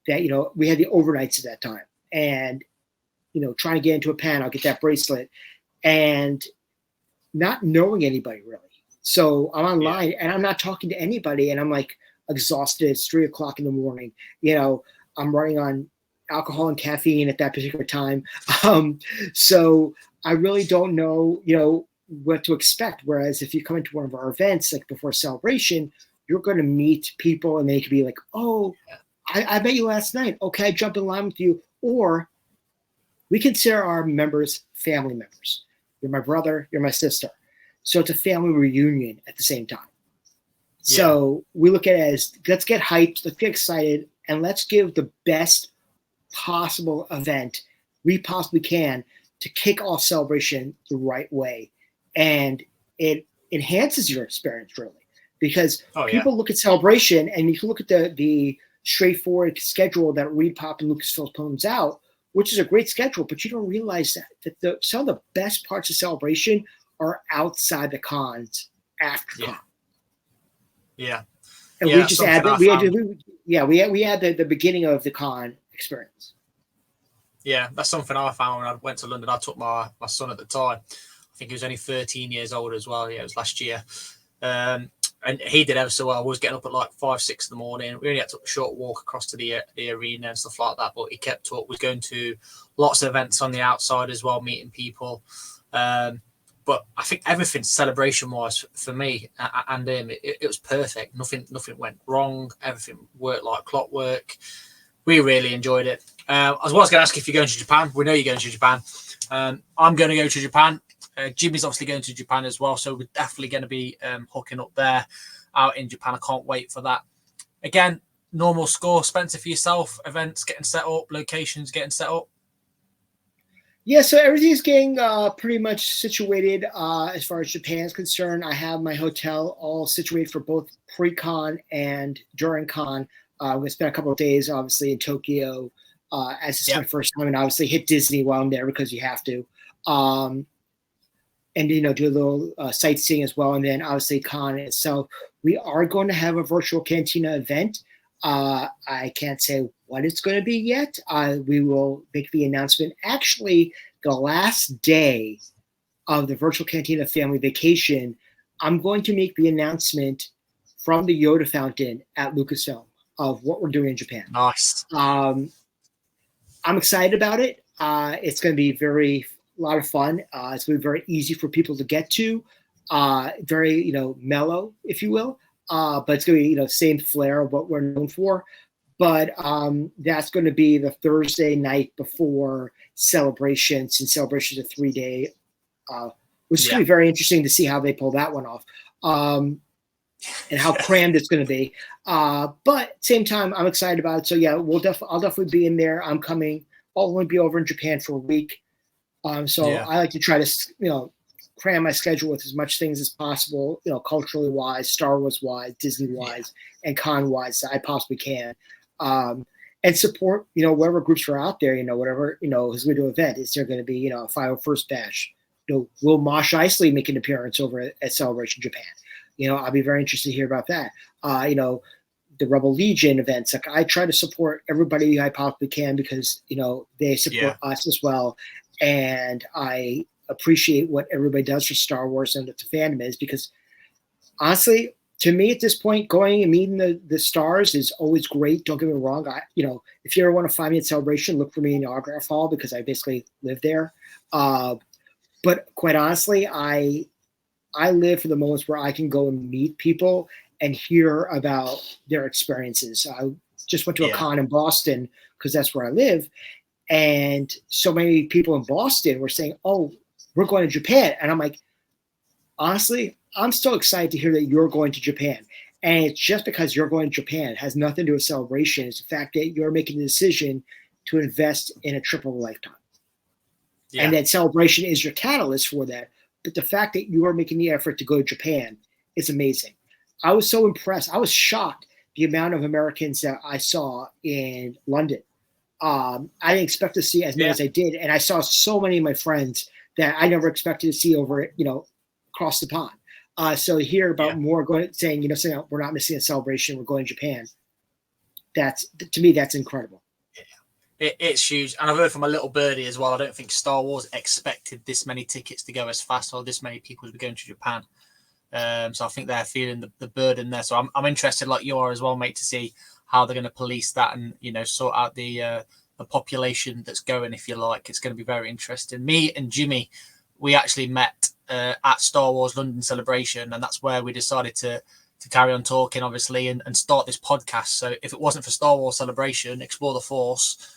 [SPEAKER 3] that, we had the overnights at that time, and, trying to get into a panel, get that bracelet, and not knowing anybody really. So I'm online and I'm not talking to anybody, and I'm exhausted. It's 3 o'clock in the morning. I'm running on alcohol and caffeine at that particular time. So I really don't know, what to expect. Whereas if you come into one of our events, before Celebration, you're going to meet people and they could be like, oh, I met you last night. Okay, I jump in line with you. Or we consider our members family members. You're my brother, you're my sister. So it's a family reunion at the same time. Yeah. So we look at it as, let's get hyped, let's get excited, and let's give the best possible event we possibly can to kick off Celebration the right way. And it enhances your experience, really, because people look at Celebration, and you can look at the straightforward schedule that Reed Pop and Lucasfilm phones out, which is a great schedule, but you don't realize that some of the best parts of Celebration are outside the cons after con.
[SPEAKER 1] Yeah.
[SPEAKER 3] And we just add that we add the beginning of the con experience.
[SPEAKER 1] Yeah, that's something I found when I went to London. I took my son at the time. I think he was only 13 years old as well. Yeah, it was last year. And he did ever so well. I was getting up at 5, 6 in the morning. We only had to take a short walk across to the arena and stuff like that. But he kept up. Was going to lots of events on the outside as well, meeting people. But I think everything celebration-wise for me and him, it was perfect. Nothing went wrong. Everything worked like clockwork. We really enjoyed it. I was going to ask if you're going to Japan. We know you're going to Japan. I'm going to go to Japan. Jimmy's obviously going to Japan as well, so we're definitely going to be hooking up there out in Japan. I can't wait for that. Again, normal score, Spencer, for yourself, events getting set up, locations getting set up.
[SPEAKER 3] Yeah, so everything's getting pretty much situated as far as Japan is concerned. I have my hotel all situated for both pre-con and during con. I'm going to spend a couple of days, obviously, in Tokyo, as it's my first time, and obviously hit Disney while I'm there because you have to. And, do a little sightseeing as well, and then obviously con itself. We are going to have a virtual Cantina event. I can't say what it's going to be yet. We will make the announcement. Actually, the last day of the virtual Cantina family vacation, I'm going to make the announcement from the Yoda fountain at Lucasfilm of what we're doing in Japan.
[SPEAKER 1] Nice.
[SPEAKER 3] I'm excited about it. It's going to be a lot of fun. It's going to be very easy for people to get to. Very, mellow, if you will. But it's going to be, same flair of what we're known for. But that's going to be the Thursday night before Celebration, since Celebration is a 3-day, which is going to be very interesting to see how they pull that one off, and how crammed it's going to be. But at the same time, I'm excited about it. So yeah, I'll definitely be in there. I'm coming. I'll only be over in Japan for a week. So I like to try to, cram my schedule with as much things as possible, culturally wise, Star Wars wise, Disney wise, and con wise that I possibly can. And support, whatever groups are out there, whatever, is going to event. Is there going to be, a 501st Bash? Will Mosh Isley make an appearance over at Celebration Japan? I'll be very interested to hear about that. The Rebel Legion events. Like, I try to support everybody I possibly can because, they support us as well. And I appreciate what everybody does for Star Wars and what the fandom is, because honestly, to me at this point, going and meeting the stars is always great. Don't get me wrong. If you ever want to find me at Celebration, look for me in the autograph hall because I basically live there. But quite honestly, I live for the moments where I can go and meet people and hear about their experiences. I just went to a con in Boston because that's where I live. And so many people in Boston were saying, oh, we're going to Japan. And I'm like, honestly, I'm so excited to hear that you're going to Japan. And it's just because you're going to Japan. It has nothing to do with Celebration. It's the fact that you're making the decision to invest in a trip of a lifetime. Yeah. And that Celebration is your catalyst for that. But the fact that you are making the effort to go to Japan is amazing. I was so impressed. I was shocked the amount of Americans that I saw in London. I didn't expect to see as many as I did. And I saw so many of my friends that I never expected to see over, across the pond. So to hear about more saying we're not missing a Celebration, we're going to Japan. To me, that's incredible.
[SPEAKER 1] It's huge. And I've heard from a little birdie as well. I don't think Star Wars expected this many tickets to go as fast or this many people to be going to Japan. So I think they're feeling the burden there. So I'm interested, like you are as well, mate, to see how they're going to police that and, sort out the population that's going, if you like. It's going to be very interesting. Me and Jimmy, we actually met at Star Wars London Celebration, and that's where we decided to carry on talking, obviously, and start this podcast. So if it wasn't for Star Wars Celebration, Explore the Force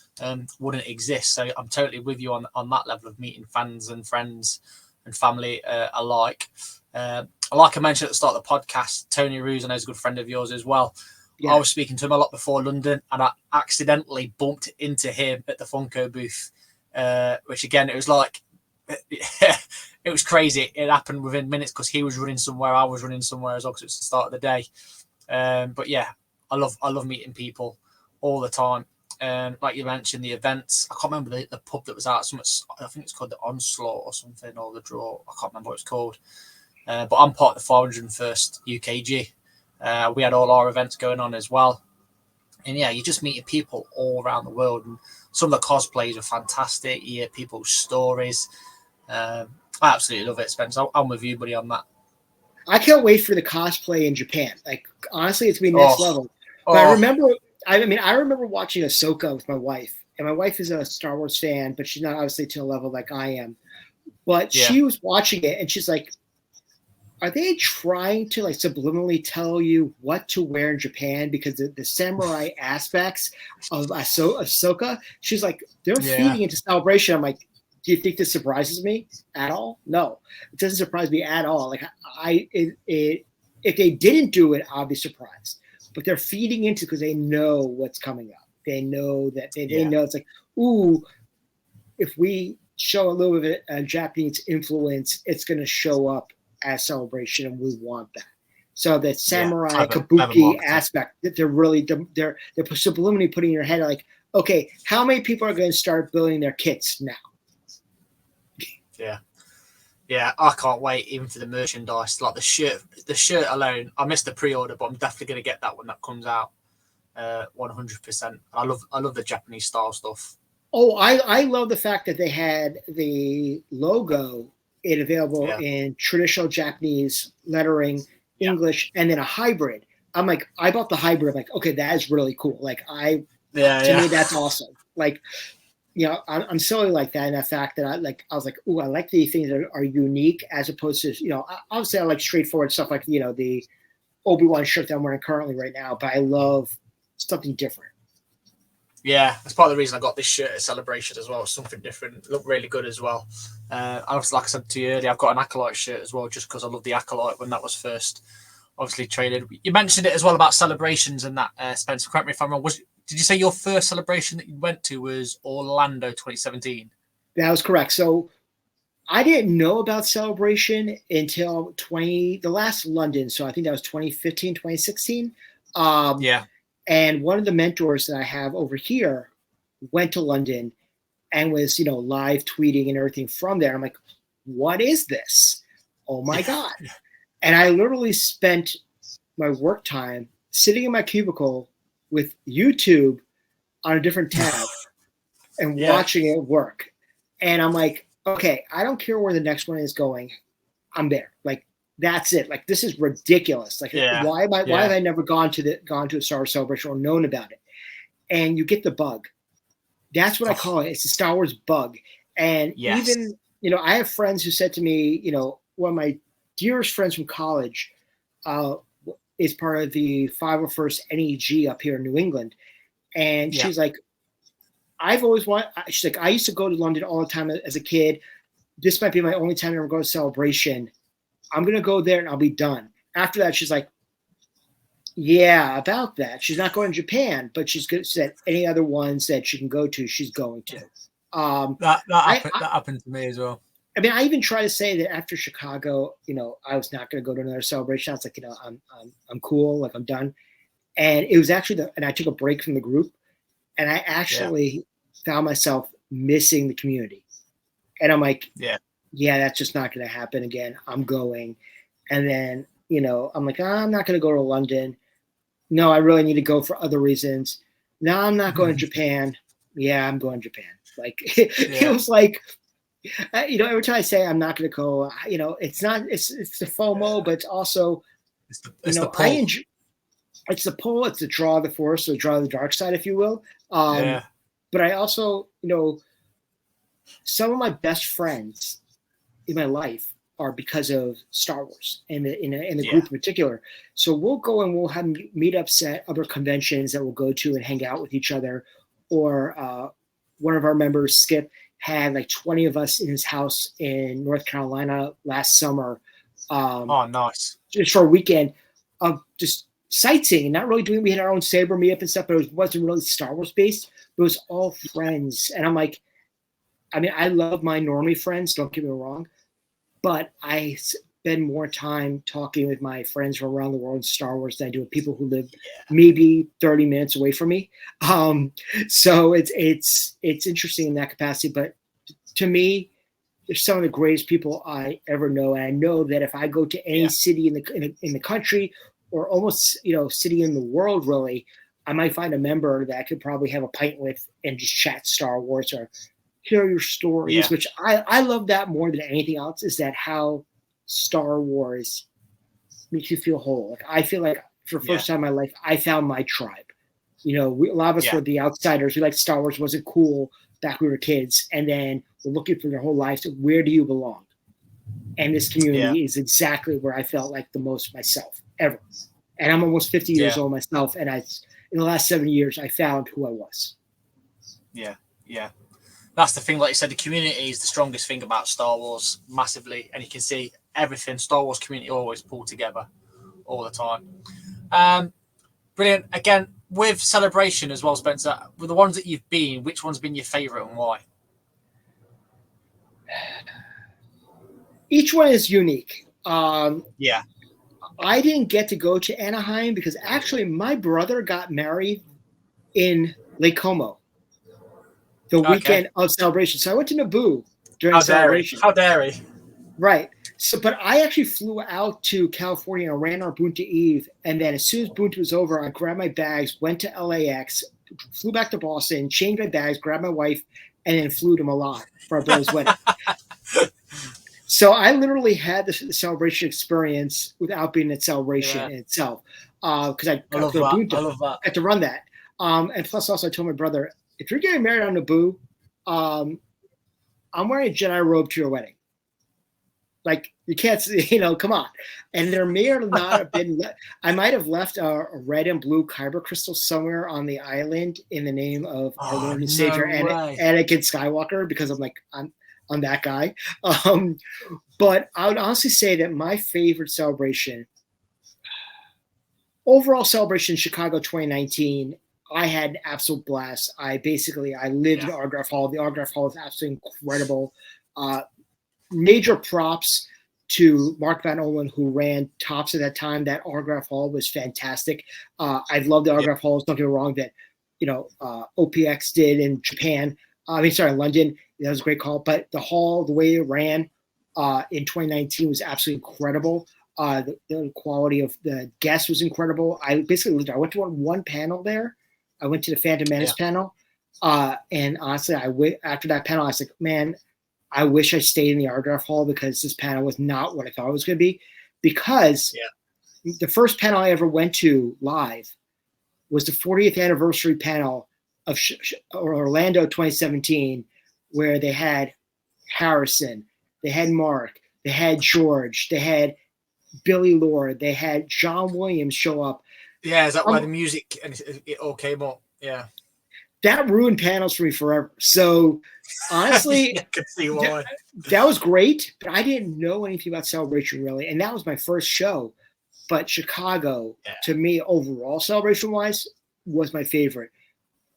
[SPEAKER 1] wouldn't exist. So I'm totally with you on that level of meeting fans and friends and family alike. Like I mentioned at the start of the podcast, Tony Roos, I know, is a good friend of yours as well. Yeah. I was speaking to him a lot before London, and I accidentally bumped into him at the Funko booth, which again, it was like, it was crazy. It happened within minutes because he was running somewhere, I was running somewhere as well because it's the start of the day. But yeah, I love meeting people all the time. Like you mentioned, the events. I can't remember the pub that was out. I think it's called the Onslaught or something, or the Draw. I can't remember what it's called. But I'm part of the 401st UKG. We had all our events going on as well. And yeah, you're just meeting people all around the world. And some of the cosplays are fantastic. You hear people's stories. I absolutely love it, Spencer. I'm with you, buddy, on that.
[SPEAKER 3] I can't wait for the cosplay in Japan. Like, honestly, it's been next level. But I remember watching Ahsoka with my wife. And my wife is a Star Wars fan, but she's not obviously to a level like I am. But she was watching it, and she's like, are they trying to subliminally tell you what to wear in Japan? Because the samurai aspects of Ahsoka, she's like, they're feeding into Celebration. I'm like, do you think this surprises me at all? No, it doesn't surprise me at all. Like if they didn't do it, I'd be surprised. But they're feeding into because they know what's coming up. They know that they know it's like, ooh, if we show a little bit of Japanese influence, it's going to show up as Celebration, and we want that. So that samurai kabuki aspect that they're subliminally putting in your head, like, okay, how many people are going to start building their kits now?
[SPEAKER 1] Yeah, I can't wait even for the merchandise, like the shirt alone. I missed the pre-order, but I'm definitely going to get that when that comes out. 100%. I love the Japanese style stuff.
[SPEAKER 3] Oh, I love the fact that they had the logo available in traditional Japanese lettering, English, and then a hybrid. I'm like, I bought the hybrid. I'm like, okay, that is really cool. Like to me, that's awesome. Like, I'm silly like that. And the fact that I was like, ooh, I like the things that are unique as opposed to, obviously I like straightforward stuff like, the Obi-Wan shirt that I'm wearing currently right now, but I love something different.
[SPEAKER 1] Yeah, that's part of the reason I got this shirt at Celebration as well. Something different. Looked really good as well. Like I said to you earlier, I've got an Acolyte shirt as well, just because I love the Acolyte when that was first obviously traded. You mentioned it as well about celebrations and that, Spencer. Correct me if I'm wrong. Did you say your first celebration that you went to was Orlando 2017?
[SPEAKER 3] That was correct. So I didn't know about Celebration until the last London. So I think that was 2015, 2016.
[SPEAKER 1] Yeah.
[SPEAKER 3] And one of the mentors that I have over here went to London and was, live tweeting and everything from there. I'm like, what is this? Oh my God. And I literally spent my work time sitting in my cubicle with YouTube on a different tab and watching it work. And I'm like, okay, I don't care where the next one is going. I'm there. Like, that's it. Like, this is ridiculous. Like, why have I never gone to a Star Wars Celebration or known about it? And you get the bug. That's what I call it. It's the Star Wars bug. And even, I have friends who said to me, one of my dearest friends from college is part of the 501st NEG up here in New England. And she's like, she's like, I used to go to London all the time as a kid. This might be my only time to ever go to Celebration. I'm going to go there and I'll be done. After that, she's like, yeah, about that. She's not going to Japan, but she's said any other ones that she can go to, she's going to.
[SPEAKER 1] That happened to me as well.
[SPEAKER 3] I mean, I even try to say that after Chicago, I was not going to go to another Celebration. I was like, I'm cool, like I'm done. And it was actually and I took a break from the group, and I actually found myself missing the community. And I'm like, yeah, that's just not going to happen again. I'm going. And then, I'm like, I'm not going to go to London. No, I really need to go for other reasons. No, I'm not going to Japan. Yeah, I'm going to Japan. Like, it was like, every time I say I'm not going to go, it's the FOMO, but it's also, it's the pull. It's the pull, it's the draw of the force, the draw of the dark side, if you will. But I also, some of my best friends in my life are because of Star Wars and the group in particular. So we'll go and we'll have meetups at other conventions that we'll go to and hang out with each other. Or one of our members, Skip, had like 20 of us in his house in North Carolina last summer.
[SPEAKER 1] Nice.
[SPEAKER 3] Just for a weekend of just sightseeing, not really doing. We had our own saber meetup and stuff, but it wasn't really Star Wars based. It was all friends. And I'm like, I mean, I love my normie friends, don't get me wrong, but I spend more time talking with my friends from around the world in Star Wars than I do with people who live maybe 30 minutes away from me. So it's interesting in that capacity. But to me, they're some of the greatest people I ever know. And I know that if I go to any city in the country, or almost city in the world, really, I might find a member that I could probably have a pint with and just chat Star Wars or hear your stories, which I love that more than anything else, is that how Star Wars makes you feel whole. Like, I feel like for the first time in my life, I found my tribe. A lot of us were the outsiders. We liked Star Wars, wasn't cool back when we were kids. And then we're looking for their whole lives. So where do you belong? And this community is exactly where I felt like the most myself ever. And I'm almost 50 years old myself. And in the last 7 years, I found who I was.
[SPEAKER 1] Yeah. That's the thing. Like you said, the community is the strongest thing about Star Wars, massively. And you can see everything Star Wars community always pull together all the time. Brilliant. Again, with Celebration as well, Spencer, with the ones that you've been, which one's been your favorite and why?
[SPEAKER 3] Each one is unique.
[SPEAKER 1] Yeah.
[SPEAKER 3] I didn't get to go to Anaheim because actually my brother got married in Lake Como the weekend of Celebration. So I went to Naboo during Celebration.
[SPEAKER 1] How dare he?
[SPEAKER 3] Right. So, but I actually flew out to California and ran our Bunta Eve. And then as soon as Bunta was over, I grabbed my bags, went to LAX, flew back to Boston, changed my bags, grabbed my wife, and then flew to Milan for our brother's wedding. So I literally had the Celebration experience without being at Celebration in itself. Because I got to Bunta. I love that. I had to run that. And plus also I told my brother, if you're getting married on Naboo, I'm wearing a Jedi robe to your wedding. Like, you can't, come on. And there may or not have been, I might have left a red and blue kyber crystal somewhere on the island in the name of our Lord and Savior Anakin Skywalker, because I'm that guy. But I would honestly say that my favorite celebration, overall celebration in Chicago 2019, I had an absolute blast. I lived in Autograph Hall. The Autograph Hall is absolutely incredible. major props to Mark Van Olen, who ran Tops at that time. That autograph hall was fantastic. I love the autograph halls. Don't get me wrong, that OPX did in Japan. London. That was a great call. But the hall, the way it ran in 2019 was absolutely incredible. The quality of the guests was incredible. I went to one panel there. I went to the Phantom Menace panel. And honestly, after that panel, I was like, man, I wish I stayed in the autograph hall because this panel was not what I thought it was going to be. Because the first panel I ever went to live was the 40th anniversary panel of Orlando 2017, where they had Harrison, they had Mark, they had George, they had Billy Lord, they had John Williams show up.
[SPEAKER 1] Yeah, is that why the music and it all came up? Yeah.
[SPEAKER 3] That ruined panels for me forever. So honestly,
[SPEAKER 1] I can see why.
[SPEAKER 3] That was great, but I didn't know anything about Celebration really. And that was my first show. But Chicago, to me, overall, celebration-wise, was my favorite.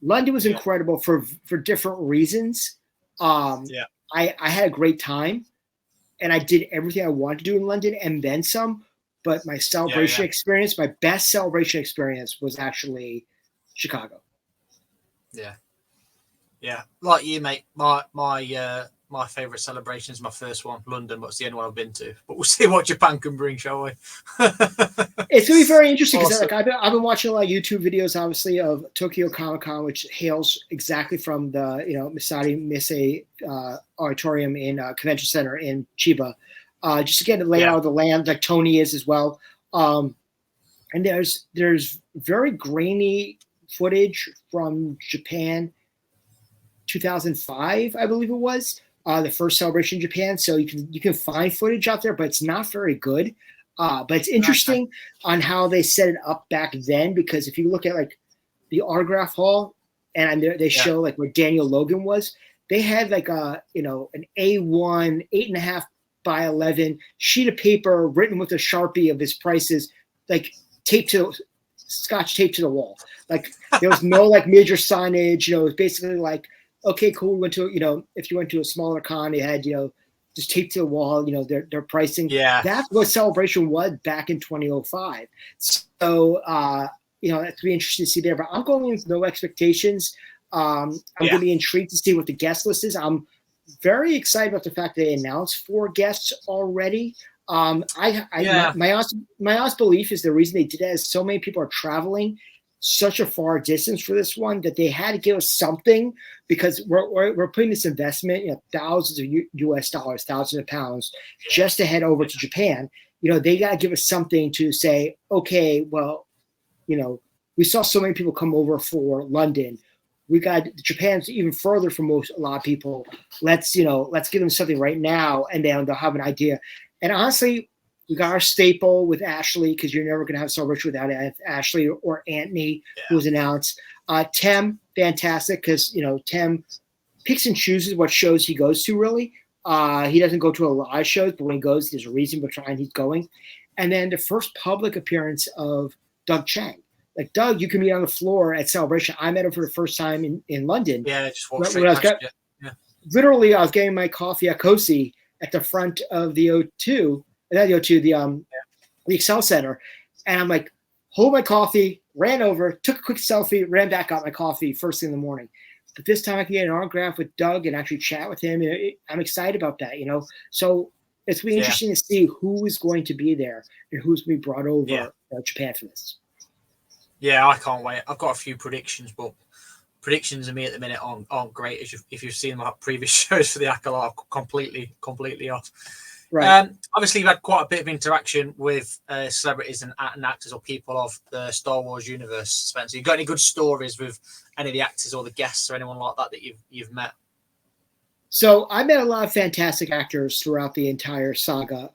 [SPEAKER 3] London was incredible for different reasons. I had a great time, and I did everything I wanted to do in London and then some. But my celebration experience, my best celebration experience, was actually Chicago.
[SPEAKER 1] Yeah. Like you, mate. My favourite celebration is my first one, London, but it's the only one I've been to. But we'll see what Japan can bring, shall we?
[SPEAKER 3] It's going to be very interesting because I've been watching a lot of YouTube videos, obviously, of Tokyo Comic Con, which hails exactly from the Misadi Mise Auditorium in Convention Center in Chiba. Just to get a layout of the land, like Tony is as well. And there's very grainy footage from Japan, 2005, I believe it was. The first celebration in Japan, so you can find footage out there, but it's not very good. But it's interesting on how they set it up back then, because if you look at like the autograph hall, and they show like where Daniel Logan was, they had like an A1 8.5 by 11 sheet of paper written with a Sharpie of his prices, like scotch taped to the wall. Like there was no like major signage. It was basically like, okay, cool. We went to, if you went to a smaller con, they had, just taped to the wall, their pricing.
[SPEAKER 1] Yeah.
[SPEAKER 3] That's what Celebration was back in 2005. So, that's be interesting to see there. But I'm going in with no expectations. I'm going to be intrigued to see what the guest list is. I'm very excited about the fact that they announced 4 guests already. My honest belief is the reason they did that is so many people are traveling such a far distance for this one that they had to give us something, because we're putting this investment, thousands of US dollars, thousands of pounds just to head over to Japan. They got to give us something to say, okay, well, we saw so many people come over for London. We got Japan's even further from a lot of people. Let's give them something right now, and then they'll have an idea. And honestly, we got our staple with Ashley, because you're never going to have Celebration without Ashley or Anthony, who was announced. Tem, fantastic, because Tem picks and chooses what shows he goes to. Really, he doesn't go to a lot of shows, but when he goes, there's a reason behind he's going. And then the first public appearance of Doug Chang. Like Doug, you can meet on the floor at Celebration. I met him for the first time in London.
[SPEAKER 1] Yeah, just walk straight past you.
[SPEAKER 3] Literally, I was getting my coffee at Kosi at the front of the O2. Not the O2, the Excel Center, and I'm like, hold my coffee, ran over, took a quick selfie, ran back, got my coffee first thing in the morning. But this time I can get an autograph with Doug and actually chat with him. I'm excited about that, So it's going to be interesting to see who is going to be there and who's going to be brought over Japan for this. Yeah,
[SPEAKER 1] I can't wait. I've got a few predictions, but predictions of me at the minute aren't great. If you've seen my previous shows for the Acolyte, completely off.
[SPEAKER 3] Right.
[SPEAKER 1] Obviously, you've had quite a bit of interaction with celebrities and actors or people of the Star Wars universe, Spencer. You got any good stories with any of the actors or the guests or anyone like that you've met?
[SPEAKER 3] So I met a lot of fantastic actors throughout the entire saga,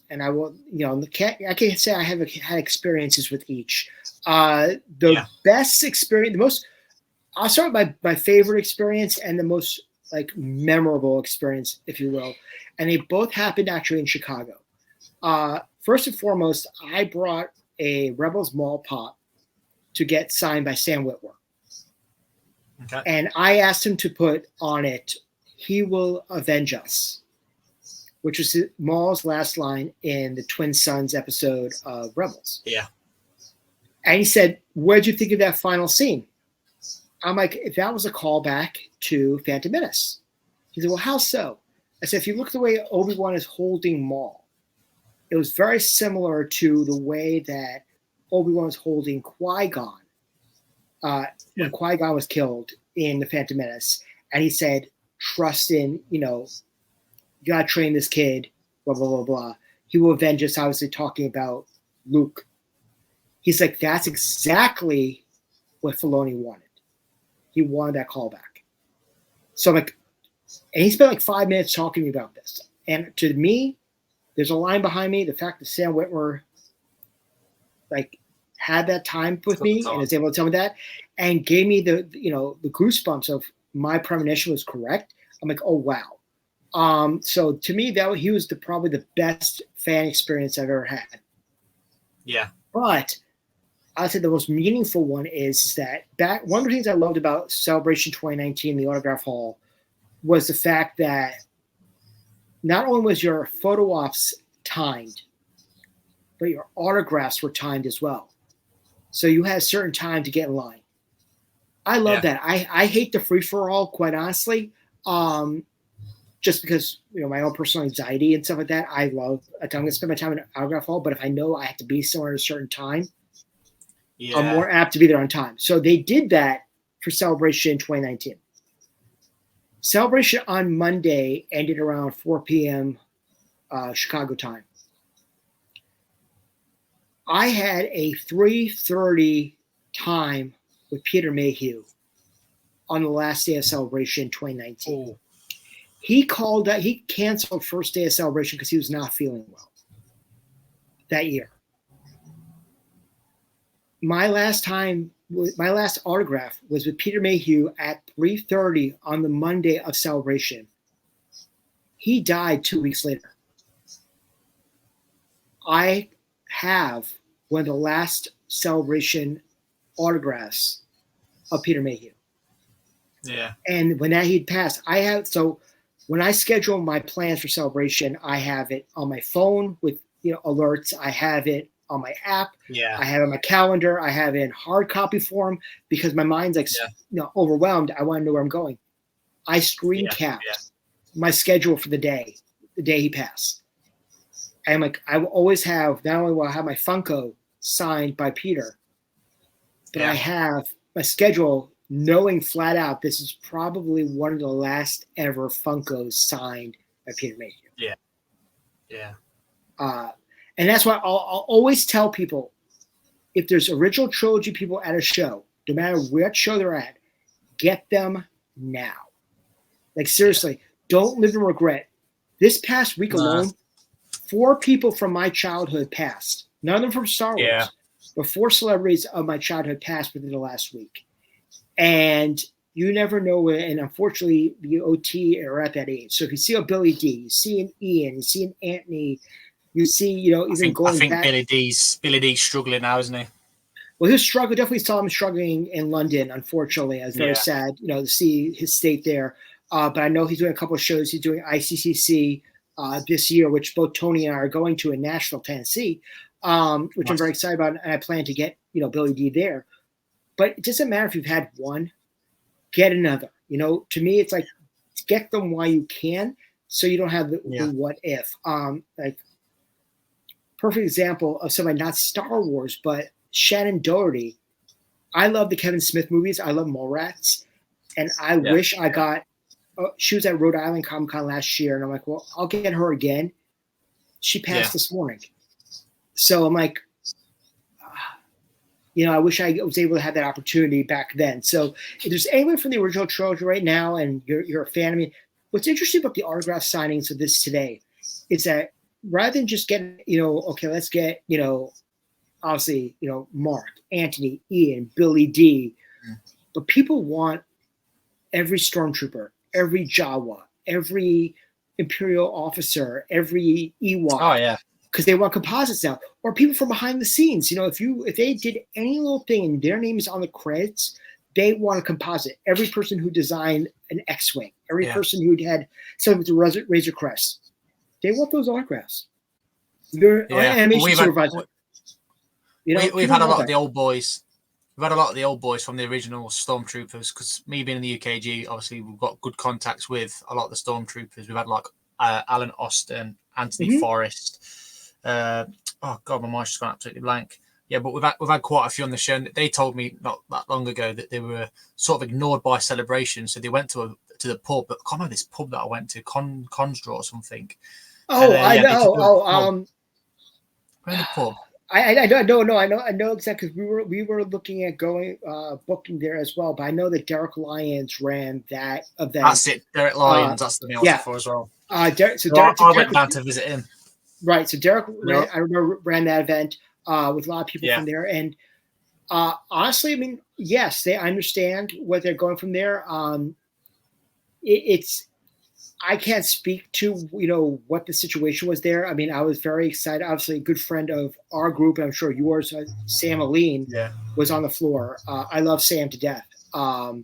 [SPEAKER 3] and I will, I can't say I have had experiences with each. Best experience, I'll start with my favorite experience and the most memorable experience, if you will. And they both happened actually in Chicago. First and foremost, I brought a Rebels Mall Pop to get signed by Sam Witwer.
[SPEAKER 1] Okay.
[SPEAKER 3] And I asked him to put on it, "He will avenge us," which was Maul's last line in the Twin Sons episode of Rebels.
[SPEAKER 1] Yeah.
[SPEAKER 3] And he said, what did you think of that final scene? I'm like, if that was a callback to Phantom Menace. He said, well, how so? I said, if you look at the way Obi-Wan is holding Maul, it was very similar to the way that Obi-Wan was holding Qui-Gon when Qui-Gon was killed in the Phantom Menace. And he said, trust in, you got to train this kid, blah, blah, blah, blah. He will avenge us, obviously talking about Luke. He's like, that's exactly what Filoni wanted. He wanted that callback. So I'm like, and he spent like 5 minutes talking to me about this. And to me, there's a line behind me. The fact that Sam Witwer like had that time with me and was able to tell me that and gave me the goosebumps of my premonition was correct. I'm like, oh wow. So to me, he was probably the best fan experience I've ever had.
[SPEAKER 1] Yeah.
[SPEAKER 3] But I'd say the most meaningful one is that one of the things I loved about Celebration 2019, the Autograph Hall, was the fact that not only was your photo ops timed, but your autographs were timed as well. So you had a certain time to get in line. I love that. I hate the free-for-all, quite honestly, just because, my own personal anxiety and stuff like that. I'm going to spend my time in an autograph hall, but if I know I have to be somewhere at a certain time, I'm more apt to be there on time. So they did that for Celebration 2019. Celebration on Monday ended around 4 p.m. Chicago time. I had a 3:30 time with Peter Mayhew on the last day of Celebration 2019.
[SPEAKER 1] Ooh.
[SPEAKER 3] He canceled first day of Celebration because he was not feeling well that year. My last autograph was with Peter Mayhew at 3:30 on the Monday of Celebration. He died 2 weeks later. I have one of the last Celebration autographs of Peter Mayhew.
[SPEAKER 1] Yeah.
[SPEAKER 3] And when he'd passed, when I schedule my plans for Celebration, I have it on my phone with alerts. I have it on my app.
[SPEAKER 1] Yeah.
[SPEAKER 3] I have it on my calendar. I have it in hard copy form because my mind's overwhelmed. I want to know where I'm going. I screen capped my schedule for the day he passed. And I will always have, not only will I have my Funko signed by Peter, but I have my schedule knowing flat out this is probably one of the last ever Funkos signed by Peter Mayhew.
[SPEAKER 1] Yeah. Yeah.
[SPEAKER 3] And that's why I'll always tell people, if there's original trilogy people at a show, no matter what show they're at, get them now. Like, seriously, don't live in regret. This past week alone, 4 people from my childhood passed. None of them from Star Wars, but 4 celebrities of my childhood passed within the last week. And you never know. And unfortunately, the OT are at that age. So if you see a Billy D, you see an Ian, you see an Anthony, you see, I think back.
[SPEAKER 1] Billy D's struggling now, isn't he?
[SPEAKER 3] Well, his struggle, definitely saw him struggling in London, unfortunately. I was very sad, to see his state there. But I know he's doing a couple of shows. He's doing ICCC this year, which both Tony and I are going to in Nashville, Tennessee, which I'm very excited about. And I plan to get, Billy D there. But it doesn't matter if you've had one, get another. To me, it's like, get them while you can so you don't have the what if. Perfect example of somebody, not Star Wars, but Shannon Doherty. I love the Kevin Smith movies. I love Mallrats. And I wish I got she was at Rhode Island Comic-Con last year. And I'm like, well, I'll get her again. She passed this morning. So I'm like, I wish I was able to have that opportunity back then. So if there's anyone from the original trilogy right now and you're a fan of me, what's interesting about the autograph signings of this today is that rather than just getting, let's get, obviously, Mark, Anthony, Ian, Billy D, but people want every stormtrooper, every Jawa, every Imperial officer, every Ewok.
[SPEAKER 1] Oh, yeah.
[SPEAKER 3] Because they want composites now, or people from behind the scenes. If they did any little thing and their name is on the credits, they want a composite. Every person who designed an X-wing, every person who had something with the Razor Crest, they want those autographs. Your animation supervisor.
[SPEAKER 1] We've had a lot of the old boys. We've had a lot of the old boys from the original Stormtroopers, because me being in the UKG, obviously we've got good contacts with a lot of the Stormtroopers. We've had like Alan Austin, Anthony Forrest. Oh God, my mind's just gone absolutely blank. Yeah, but we've had quite a few on the show. And they told me not that long ago that they were sort of ignored by Celebration, so they went to the pub. But I can't remember this pub that I went to, Consdraw or something.
[SPEAKER 3] Oh, I know.
[SPEAKER 1] Where the pub?
[SPEAKER 3] I don't know. I know exactly, because we were looking at going booking there as well. But I know that Derek Lyons ran that event.
[SPEAKER 1] That's it, Derek Lyons. That's the name for as well.
[SPEAKER 3] I
[SPEAKER 1] went down to visit him.
[SPEAKER 3] Right. So Derek, I remember, ran that event with a lot of people from there. And honestly, I mean, yes, I understand what they're going from there. I can't speak to, what the situation was there. I mean, I was very excited. Obviously, a good friend of our group, and I'm sure yours, Sam Aline, was on the floor. I love Sam to death. And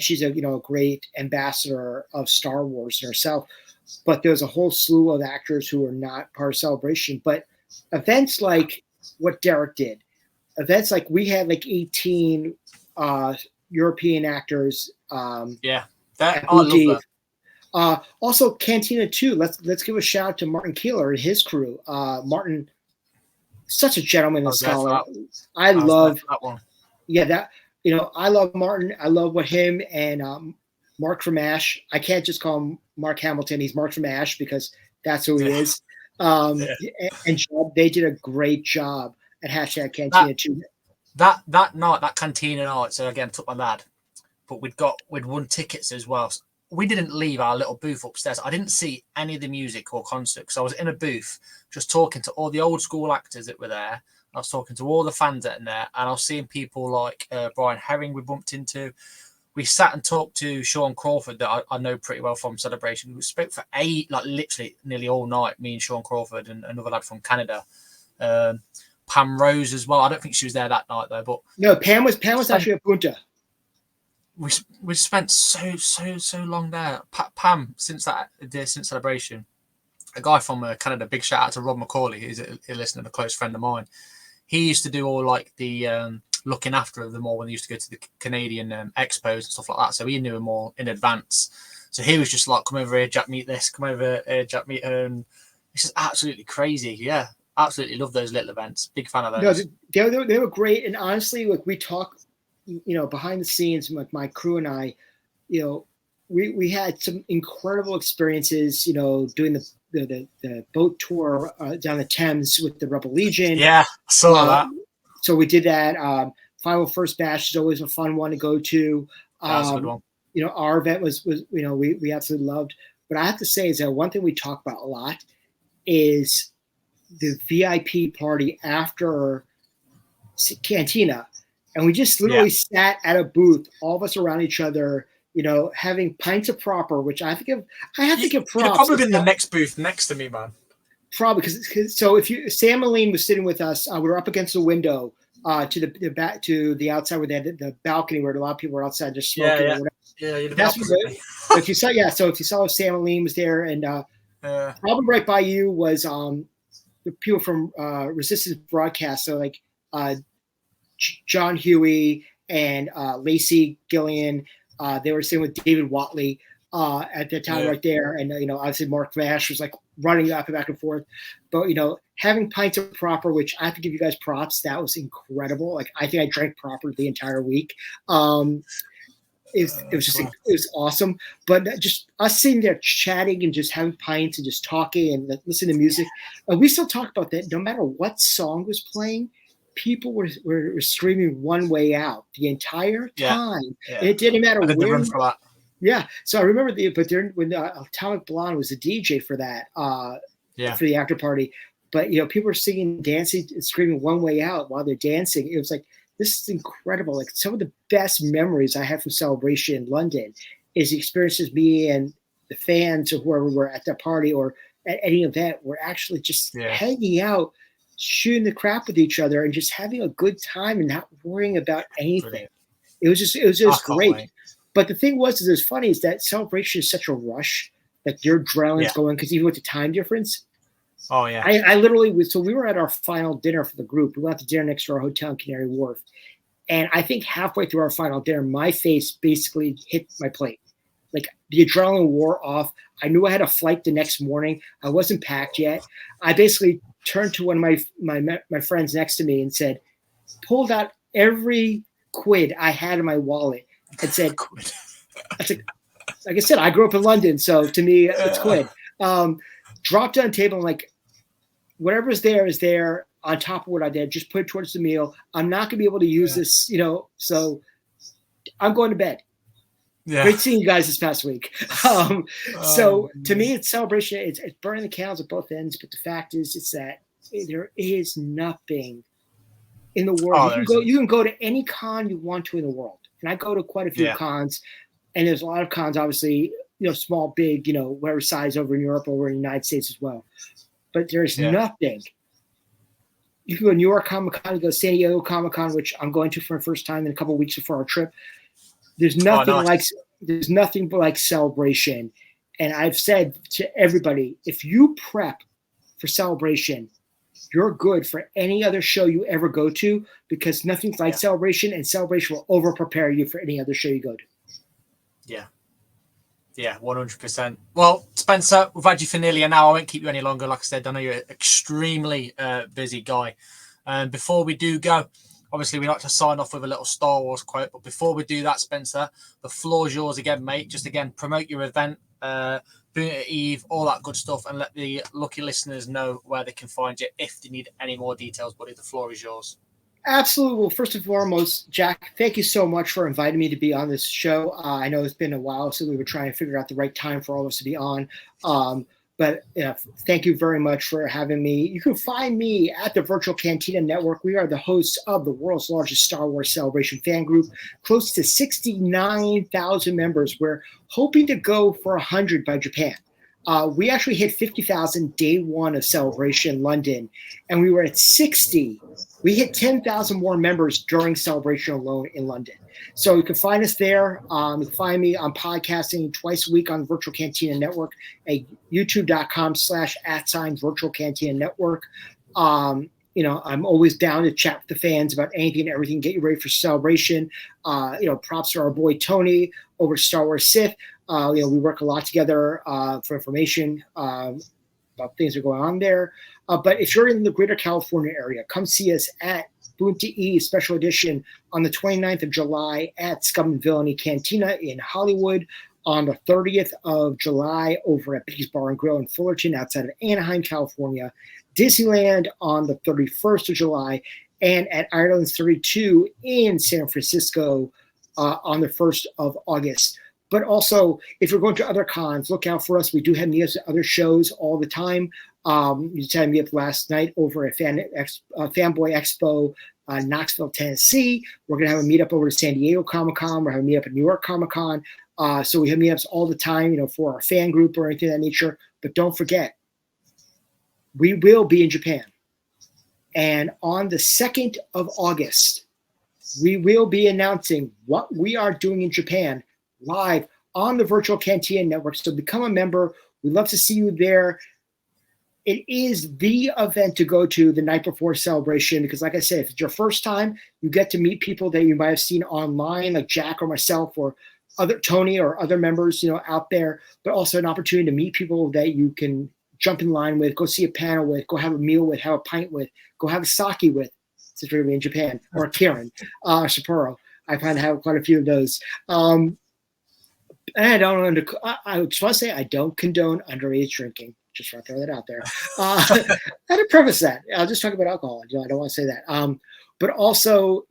[SPEAKER 3] she's a great ambassador of Star Wars herself. But there's a whole slew of actors who are not part of Celebration. But events like what Derek did, events like we had like 18 European actors.
[SPEAKER 1] I love that.
[SPEAKER 3] Also Cantina 2. Let's give a shout out to Martin Keeler and his crew. Martin, such a gentleman and scholar. I love
[SPEAKER 1] that one.
[SPEAKER 3] Yeah, I love Martin. I love what him and Mark from ASH. I can't just call him Mark Hamilton. He's Mark from ASH because that's who he is. And they did a great job at hashtag Cantina 2.
[SPEAKER 1] That night, that Cantina night. So again, took my lad, but we'd won tickets as well. We didn't leave our little booth upstairs. I didn't see any of the music or concert because I was in a booth just talking to all the old school actors that were there. I was talking to all the fans that are there, and I was seeing people like Brian Herring we bumped into. We sat and talked to Sean Crawford that I know pretty well from Celebration. We spoke for literally nearly all night, me and Sean Crawford and another lad from Canada. Pam Rose as well. I don't think she was there that night though. But
[SPEAKER 3] no, Pam was actually at Punta.
[SPEAKER 1] We spent so long there. Pam, since Celebration, a guy from Canada, big shout out to Rob McCauley, who's a listener, a close friend of mine. He used to do all like the looking after them all when they used to go to the Canadian expos and stuff like that. So he knew them all in advance. So he was just like, come over here, Jack, meet this. Come over here, Jack, meet her. And it's just absolutely crazy. Yeah, absolutely love those little events. Big fan of those.
[SPEAKER 3] No, they were great. And honestly, like we talk, behind the scenes, like my crew and I, we had some incredible experiences, doing the boat tour down the Thames with the Rebel Legion.
[SPEAKER 1] Yeah, I saw that.
[SPEAKER 3] So we did that. Final First Bash is always a fun one to go to.
[SPEAKER 1] That's a good one.
[SPEAKER 3] Our event was we absolutely loved. But I have to say is that one thing we talk about a lot is the VIP party after Cantina. And we just literally sat at a booth, all of us around each other, having pints of proper, which I have to give props.
[SPEAKER 1] You've probably been the next booth next to me, man.
[SPEAKER 3] Probably because Sam Aline was sitting with us, we were up against the window to the back to the outside where they had the balcony where a lot of people were outside just smoking. Or whatever.
[SPEAKER 1] Yeah,
[SPEAKER 3] that's good. So if you saw Sam Aline was there, and probably right by you was the people from Resistance Broadcast, so like John Huey and Lacey Gillian. They were sitting with David Watley at that time right there. And, obviously Mark Vash was like running up and back and forth. But, having pints of proper, which I have to give you guys props, that was incredible. Like, I think I drank proper the entire week. It was awesome. But just us sitting there chatting and just having pints and just talking and listening to music. We still talk about that. No matter what song was playing, people were screaming One Way Out the entire time. Yeah. It didn't matter where.
[SPEAKER 1] For that.
[SPEAKER 3] Yeah. So I remember when Atomic Blonde was the DJ for that, for the after party. But, people were singing, dancing, and screaming One Way Out while they're dancing. It was like, this is incredible. Like some of the best memories I have from Celebration in London is the experiences me and the fans or whoever were at that party or at any event were actually just hanging out, shooting the crap with each other and just having a good time and not worrying about anything. Brilliant. It was just great. Wait. But the thing was, is funny is that Celebration is such a rush Like your adrenaline's going, because even with the time difference.
[SPEAKER 1] Oh yeah.
[SPEAKER 3] I literally, so we were at our final dinner for the group. We went out to dinner next to our hotel in Canary Wharf. And I think halfway through our final dinner, my face basically hit my plate. Like the adrenaline wore off. I knew I had a flight the next morning. I wasn't packed yet. I basically turned to one of my friends next to me and said, pulled out every quid I had in my wallet and said, like I said, I grew up in London, so to me, it's quid. Dropped it on the table and like, whatever's there is there on top of what I did. Just put it towards the meal. I'm not going to be able to use this, so I'm going to bed. Yeah. Great seeing you guys this past week. So to me, it's celebration. It's burning the candles at both ends. But the fact is, it's that there is nothing in the world. You can go to any con you want to in the world. And I go to quite a few cons, and there's a lot of cons, obviously, small, big, whatever size over in Europe or in the United States as well. But there's nothing. You can go to New York Comic-Con, you go to San Diego Comic-Con, which I'm going to for the first time in a couple of weeks before our trip. There's nothing but like celebration. And I've said to everybody, if you prep for celebration, you're good for any other show you ever go to, because nothing's like celebration, and celebration will over prepare you for any other show you go to.
[SPEAKER 1] Yeah, 100%. Well, Spencer, we've had you for nearly an hour. I won't keep you any longer. Like I said, I know you're an extremely busy guy. And before we do go, obviously, we like to sign off with a little Star Wars quote. But before we do that, Spencer, the floor's yours again, mate. Just again, promote your event, Boon at Eve, all that good stuff, and let the lucky listeners know where they can find you if they need any more details. Buddy, the floor is yours.
[SPEAKER 3] Absolutely. Well, first and foremost, Jack, thank you so much for inviting me to be on this show. I know it's been a while, so we were trying to figure out the right time for all of us to be on. But thank you very much for having me. You can find me at the Virtual Cantina Network. We are the hosts of the world's largest Star Wars celebration fan group, close to 69,000 members. We're hoping to go for 100 by Japan. We actually hit 50,000 day one of Celebration in London, and we were at 60. We hit 10,000 more members during Celebration alone in London. So you can find us there. You can find me on podcasting twice a week on the Virtual Cantina Network at youtube.com/@Virtual Cantina Network. I'm always down to chat with the fans about anything and everything, get you ready for Celebration. Props to our boy Tony over at Star Wars Sith. We work a lot together for information about things that are going on there. But if you're in the greater California area, come see us at Boon to Eve Special Edition on the 29th of July at Scum and Villainy Cantina in Hollywood, on the 30th of July over at Biggie's Bar and Grill in Fullerton outside of Anaheim, California, Disneyland on the 31st of July, and at Ireland's 32 in San Francisco on the 1st of August. But also, if you're going to other cons, look out for us. We do have meetups at other shows all the time. You just had me up last night over at Fanboy Expo, Knoxville, Tennessee. We're going to have a meetup over to San Diego Comic-Con. We're having a meetup at New York Comic-Con. So we have meetups all the time, for our fan group or anything of that nature. But don't forget, we will be in Japan. And on the 2nd of August, we will be announcing what we are doing in Japan live on the Virtual Cantina Network. So become a member. We'd love to see you there. It is the event to go to the night before Celebration, because like I said, if it's your first time, you get to meet people that you might have seen online, like Jack or myself or Tony or other members, out there, but also an opportunity to meet people that you can jump in line with, go see a panel with, go have a meal with, have a pint with, go have a sake with, since we're going to be in Japan, or Karen, Sapporo. I find I have quite a few of those. And I just want to say I don't condone underage drinking. Just want to throw that out there. I had to preface that. I'll just talk about alcohol. I don't want to say that. But also,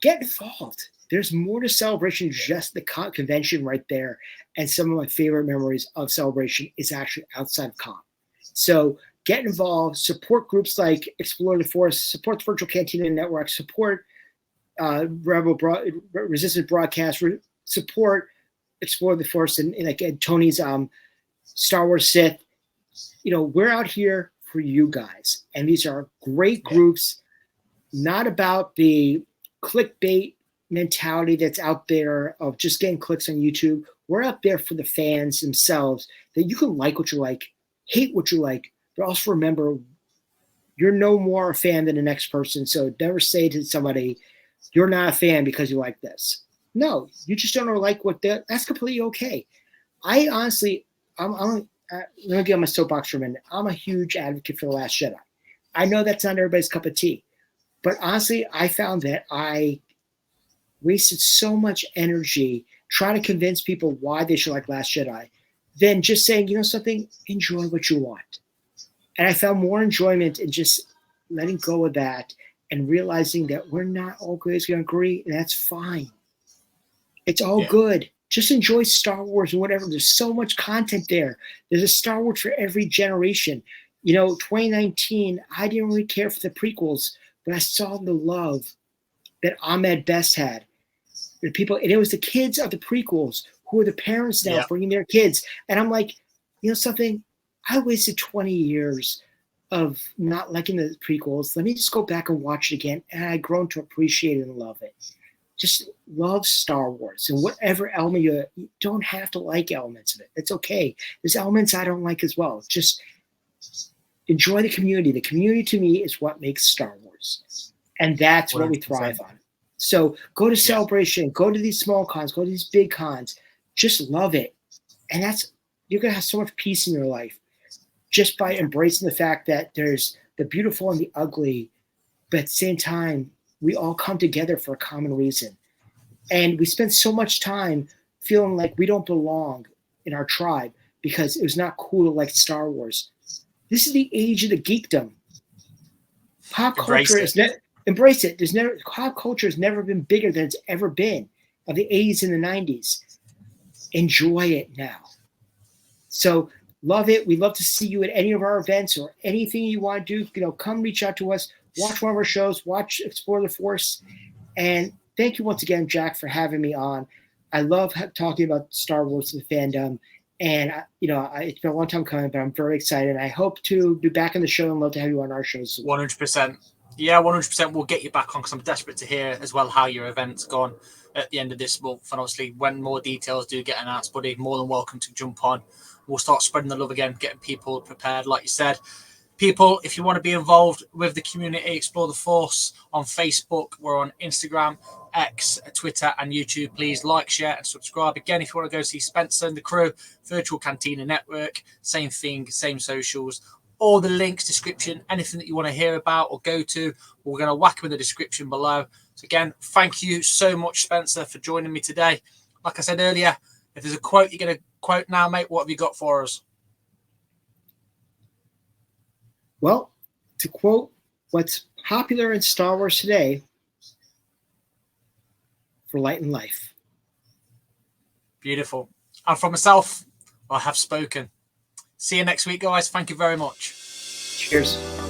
[SPEAKER 3] get involved. There's more to Celebration, just the convention right there. And some of my favorite memories of Celebration is actually outside of con. So get involved, support groups like Explore the Force, support the Virtual Cantina Network, support Resistance Broadcast, support Explore the Force, and Tony's Star Wars Sith. We're out here for you guys, and these are great groups. Not about the clickbait mentality that's out there of just getting clicks on YouTube. we're up there for the fans themselves, that you can like what you like, hate what you like, but also remember you're no more a fan than the next person. So never say to somebody, you're not a fan because you like this. No, you just don't like what that's completely okay. I honestly, let me get on my soapbox for a minute. I'm a huge advocate for The Last Jedi. I know that's not everybody's cup of tea, but honestly, I found that I wasted so much energy trying to convince people why they should like Last Jedi than just saying, you know something, enjoy what you want. And I found more enjoyment in just letting go of that and realizing that we're not always going to agree, and that's fine. It's all good. Just enjoy Star Wars or whatever. There's so much content there. There's a Star Wars for every generation. 2019, I didn't really care for the prequels, but I saw the love that Ahmed Best had. The people, and it was the kids of the prequels who are the parents now bringing their kids. And I'm like, you know something? I wasted 20 years of not liking the prequels. Let me just go back and watch it again. And I've grown to appreciate it and love it. Just love Star Wars. And whatever element you don't have to like elements of it. It's okay. There's elements I don't like as well. Just enjoy the community. The community to me is what makes Star Wars. And that's 100%. What we thrive on. So go to Celebration, go to these small cons, go to these big cons. Just love it. And you're going to have so much peace in your life just by embracing the fact that there's the beautiful and the ugly, but at the same time, we all come together for a common reason. And we spend so much time feeling like we don't belong in our tribe because it was not cool to like Star Wars. This is the age of the geekdom. Pop culture is embrace it. Pop culture has never been bigger than it's ever been of the 80s and the 90s. Enjoy it now. So love it. We'd love to see you at any of our events or anything you want to do. Come reach out to us. Watch one of our shows. Watch Explore the Force. And thank you once again, Jack, for having me on. I love talking about Star Wars and the fandom. And, it's been a long time coming, but I'm very excited. I hope to be back on the show and love to have you on our shows.
[SPEAKER 1] 100%. Yeah, 100%. We'll get you back on because I'm desperate to hear as well how your event's gone at the end of this month. And obviously, when more details do get announced, buddy, more than welcome to jump on. We'll start spreading the love again, getting people prepared, like you said. People, if you want to be involved with the community, Explore the Force on Facebook. We're on Instagram, X, Twitter, and YouTube. Please like, share, and subscribe. Again, if you want to go see Spencer and the crew, Virtual Cantina Network, same thing, same socials. All the links, description, anything that you want to hear about or go to, we're going to whack them in the description below. So again, thank you so much, Spencer, for joining me today. Like I said earlier, if there's a quote you're going to quote now, mate, what have you got for us?
[SPEAKER 3] Well, to quote what's popular in Star Wars today, for light and life.
[SPEAKER 1] Beautiful. And for myself, I have spoken. See you next week, guys. Thank you very much.
[SPEAKER 3] Cheers.